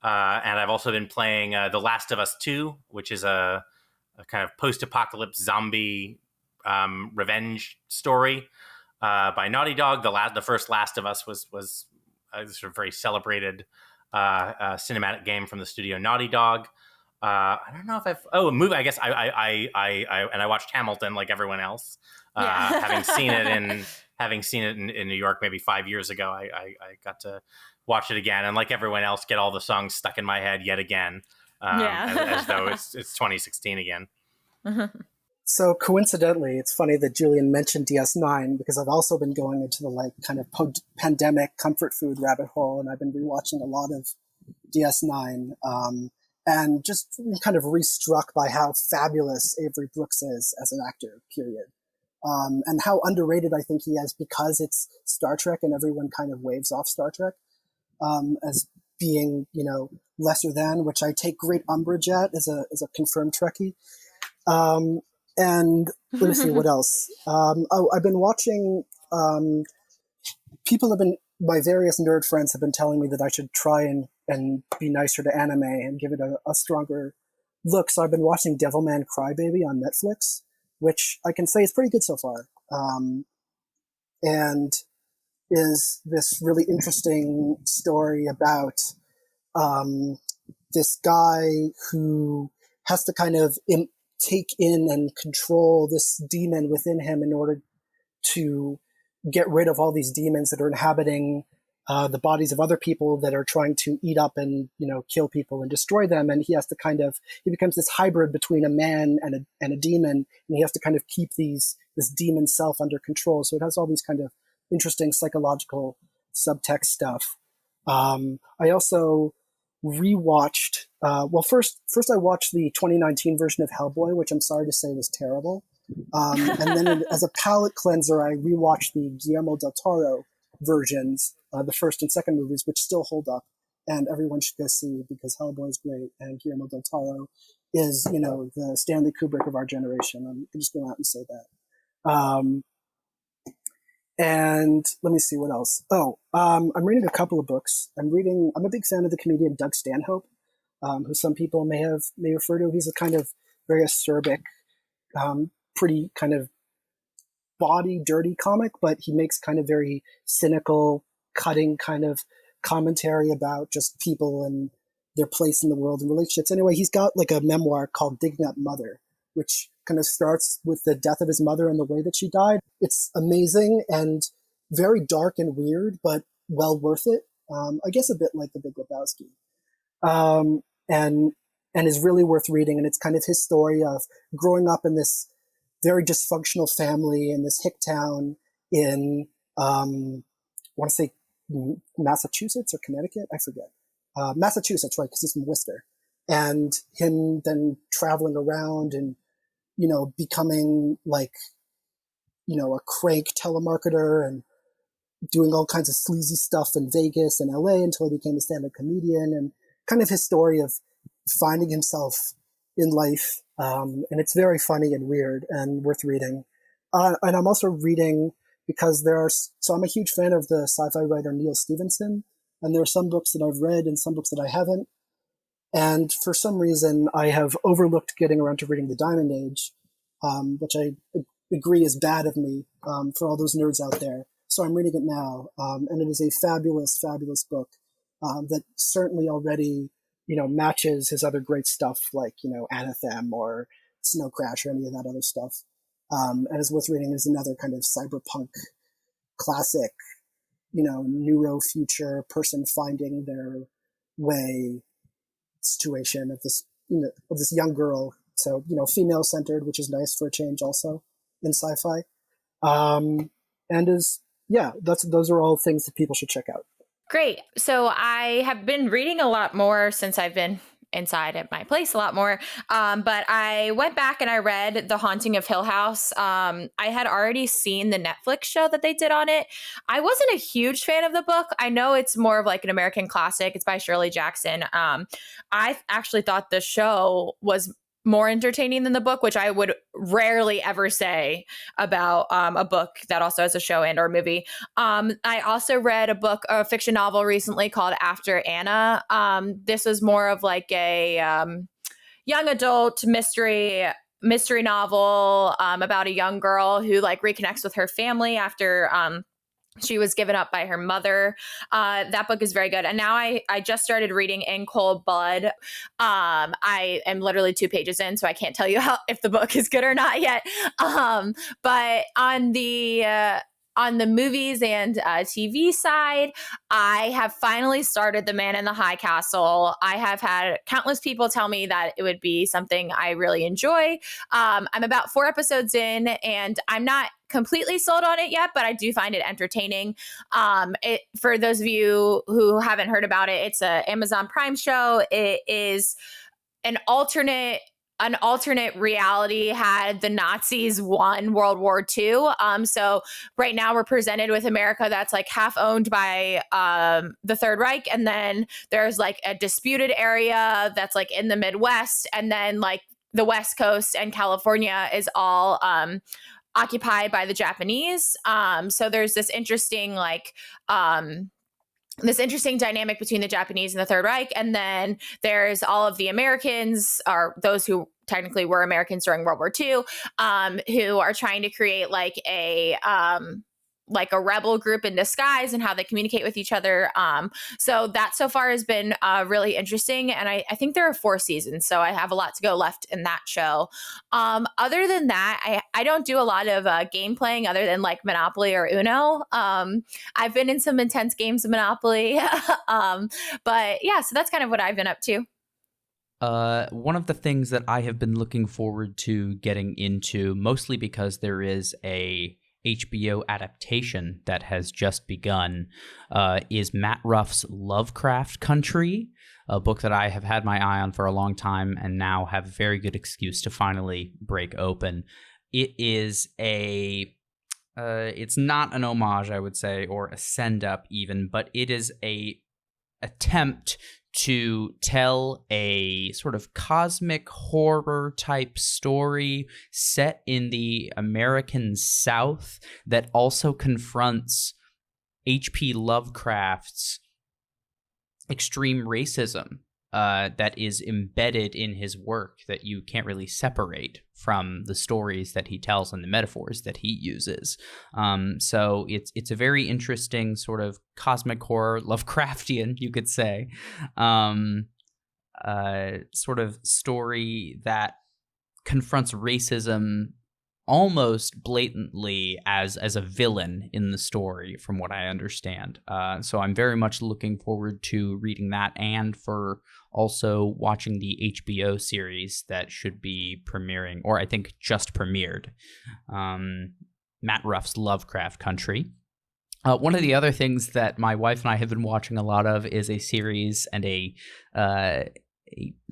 And I've also been playing The Last of Us 2, which is a kind of post-apocalypse zombie revenge story by Naughty Dog. The first Last of Us was a sort of very celebrated cinematic game from the studio Naughty Dog. I don't know if a movie. I guess I watched Hamilton like everyone else. Having seen it in New York maybe 5 years ago, I got to watch it again, and like everyone else, get all the songs stuck in my head yet again, as though it's 2016 again. So coincidentally, it's funny that Julian mentioned DS9, because I've also been going into the kind of pandemic comfort food rabbit hole, and I've been rewatching a lot of DS9, and just kind of restruck by how fabulous Avery Brooks is as an actor, period. And how underrated I think he is, because it's Star Trek and everyone kind of waves off Star Trek as being, lesser than, which I take great umbrage at as a confirmed Trekkie. And let me see what else. I've been watching. My various nerd friends have been telling me that I should try and be nicer to anime and give it a stronger look. So I've been watching Devilman Crybaby on Netflix, which I can say is pretty good so far. And is this really interesting story about this guy who has to kind of take in and control this demon within him in order to get rid of all these demons that are inhabiting the bodies of other people that are trying to eat up and kill people and destroy them. And he has to he becomes this hybrid between a man and a demon, and he has to kind of keep this demon self under control. So it has all these kind of interesting psychological subtext stuff. I also rewatched. First I watched the 2019 version of Hellboy, which I'm sorry to say was terrible. And then as a palate cleanser, I rewatched the Guillermo del Toro versions, the first and second movies, which still hold up, and everyone should go see, because Hellboy is great, and Guillermo del Toro is, the Stanley Kubrick of our generation. I'm just going out and say that. Um, and let me see what else. I'm reading a couple of books. I'm a big fan of the comedian Doug Stanhope, who some people may refer to. He's a kind of very acerbic, pretty kind of bawdy, dirty comic, but he makes kind of very cynical, cutting kind of commentary about just people and their place in the world and relationships. Anyway, he's got like a memoir called Digging Up Mother, which kind of starts with the death of his mother and the way that she died. It's amazing and very dark and weird, but well worth it. I guess a bit like The Big Lebowski. And is really worth reading. And it's kind of his story of growing up in this very dysfunctional family in this hick town in, I want to say Massachusetts or Connecticut, I forget. Massachusetts, right, because he's from Worcester. And him then traveling around and, becoming like, a crank telemarketer and doing all kinds of sleazy stuff in Vegas and LA until he became a stand-up comedian, and kind of his story of finding himself in life. And it's very funny and weird and worth reading. And I'm also reading because I'm a huge fan of the sci-fi writer Neil Stephenson, and there are some books that I've read and some books that I haven't. And for some reason, I have overlooked getting around to reading The Diamond Age, which I agree is bad of me for all those nerds out there. So I'm reading it now, and it is a fabulous, fabulous book that certainly already, matches his other great stuff like, Anathem or Snow Crash or any of that other stuff. And is worth reading. Is another kind of cyberpunk classic, neuro-future person finding their way situation of this, of this young girl. So, female-centered, which is nice for a change also in sci-fi. Those are all things that people should check out. Great. So I have been reading a lot more since I've been inside at my place a lot more. But I went back and I read The Haunting of Hill House. I had already seen the Netflix show that they did on it. I wasn't a huge fan of the book. I know it's more of like an American classic. It's by Shirley Jackson. I actually thought the show was more entertaining than the book, which I would rarely ever say about a book that also has a show and or movie. I also read a fiction novel recently called After Anna. This was more of like a young adult mystery novel about a young girl who like reconnects with her family after she was given up by her mother. That book is very good. And now I just started reading In Cold Blood. I am literally 2 pages in, so I can't tell you if the book is good or not yet. But on the movies and TV side, I have finally started The Man in the High Castle. I have had countless people tell me that it would be something I really enjoy. I'm about 4 episodes in, and I'm not completely sold on it yet, but I do find it entertaining. For those of you who haven't heard about it, it's an Amazon Prime show. It is an alternate reality had the Nazis won World War II. So right now we're presented with America that's like half owned by the Third Reich. And then there's like a disputed area that's like in the Midwest. And then like the West Coast and California is all occupied by the Japanese. So there's this interesting dynamic between the Japanese and the Third Reich. And then there's all of the Americans, or those who technically were Americans during World War II, who are trying to create like a rebel group in disguise and how they communicate with each other. So that so far has been really interesting. And I think there are 4 seasons, so I have a lot to go left in that show. Other than that, I don't do a lot of game playing other than like Monopoly or Uno. I've been in some intense games of Monopoly. But yeah, so that's kind of what I've been up to. One of the things that I have been looking forward to getting into, mostly because there is a HBO adaptation that has just begun, is Matt Ruff's Lovecraft Country, a book that I have had my eye on for a long time and now have a very good excuse to finally break open. It is it's not an homage, I would say, or a send-up even, but it is a attempt to tell a sort of cosmic horror type story set in the American South that also confronts H.P. Lovecraft's extreme racism that is embedded in his work that you can't really separate from the stories that he tells and the metaphors that he uses. So it's a very interesting sort of cosmic horror, Lovecraftian, you could say, sort of story that confronts racism almost blatantly as a villain in the story, from what I understand. So I'm very much looking forward to reading that, and for also watching the HBO series that should be premiering, or I think just premiered, Matt Ruff's Lovecraft Country. One of the other things that my wife and I have been watching a lot of is a series and a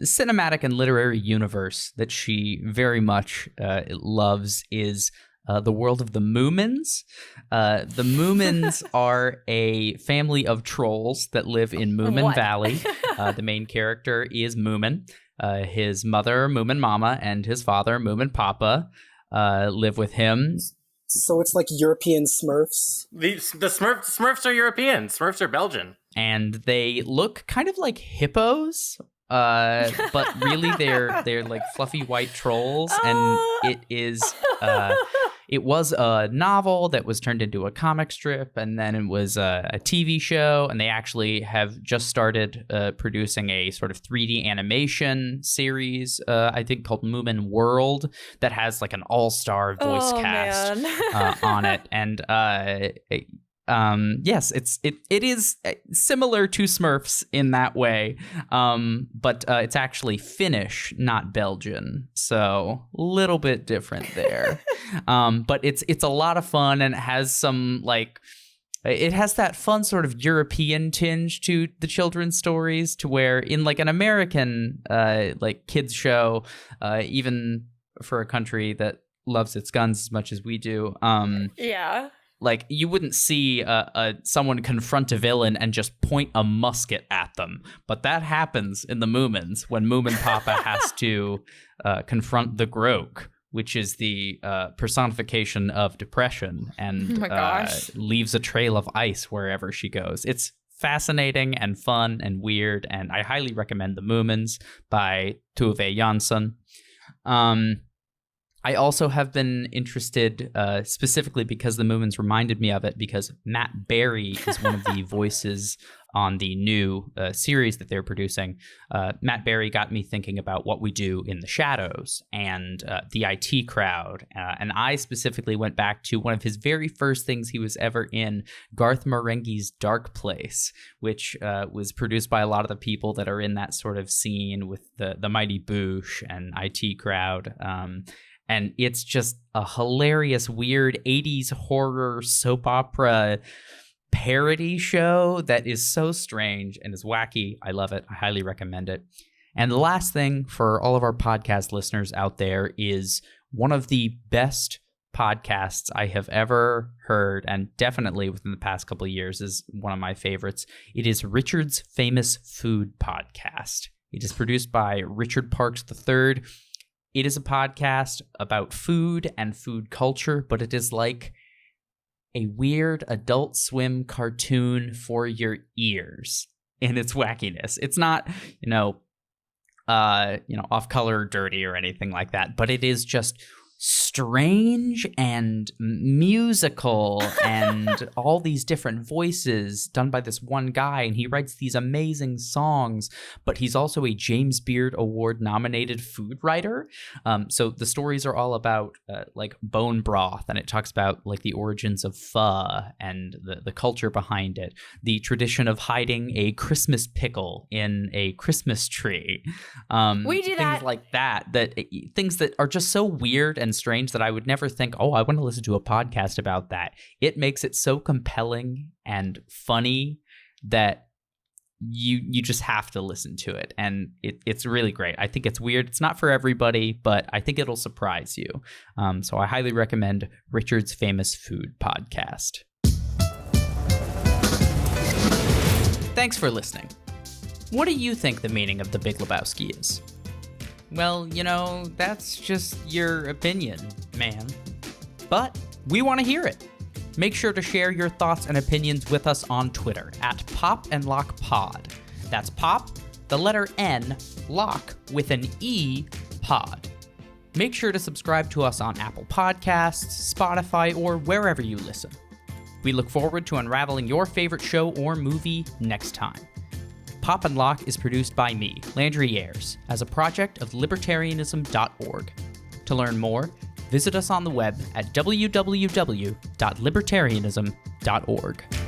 cinematic and literary universe that she very much loves is the world of the Moomins. The Moomins are a family of trolls that live in Moomin Valley. The main character is Moomin. His mother, Moomin Mama, and his father, Moomin Papa, live with him. So it's like European Smurfs? The Smurfs are European. Smurfs are Belgian. And they look kind of like hippos. But really they're like fluffy white trolls, and it was a novel that was turned into a comic strip, and then it was a TV show, and they actually have just started producing a sort of 3D animation series, I think called Moomin World, that has like an all-star voice cast on it, and yes, it is similar to Smurfs in that way, but it's actually Finnish, not Belgian, so a little bit different there. But it's a lot of fun, and it has some it has that fun sort of European tinge to the children's stories, to where in like an American kids show, even for a country that loves its guns as much as we do, like, you wouldn't see someone confront a villain and just point a musket at them. But that happens in the Moomins when Moomin Papa has to confront the Groke, which is the personification of depression, and leaves a trail of ice wherever she goes. It's fascinating and fun and weird, and I highly recommend The Moomins by Tove Jansson. I also have been interested, specifically because the Moomins reminded me of it, because Matt Berry is one of the voices on the new series that they're producing. Matt Berry got me thinking about What We Do in the Shadows and the IT Crowd. And I specifically went back to one of his very first things he was ever in, Garth Marenghi's Dark Place, which was produced by a lot of the people that are in that sort of scene with the Mighty Boosh and IT Crowd. And it's just a hilarious, weird 80s horror soap opera parody show that is so strange and is wacky. I love it. I highly recommend it. And the last thing for all of our podcast listeners out there is one of the best podcasts I have ever heard, and definitely within the past couple of years is one of my favorites. It is Richard's Famous Food Podcast. It is produced by Richard Parks III. It is a podcast about food and food culture, but it is like a weird Adult Swim cartoon for your ears in its wackiness. It's not, off color or dirty or anything like that, but it is just strange and musical and all these different voices done by this one guy, and he writes these amazing songs, but he's also a James Beard Award nominated food writer. So the stories are all about like bone broth, and it talks about like the origins of pho and the culture behind it, the tradition of hiding a Christmas pickle in a Christmas tree. We do things that. like that things that are just so weird and strange that I would never think, I want to listen to a podcast about that. It makes it so compelling and funny that you just have to listen to it, and it's really great. I think it's weird. It's not for everybody, but I think it'll surprise you. So I highly recommend Richard's Famous Food Podcast. Thanks for listening. What do you think the meaning of The Big Lebowski is? Well, that's just your opinion, man. But we want to hear it. Make sure to share your thoughts and opinions with us on Twitter at Pop and Locke Pod. That's Pop, the letter N, Locke with an E, Pod. Make sure to subscribe to us on Apple Podcasts, Spotify, or wherever you listen. We look forward to unraveling your favorite show or movie next time. Pop and Locke is produced by me, Landry Ayres, as a project of Libertarianism.org. To learn more, visit us on the web at www.libertarianism.org.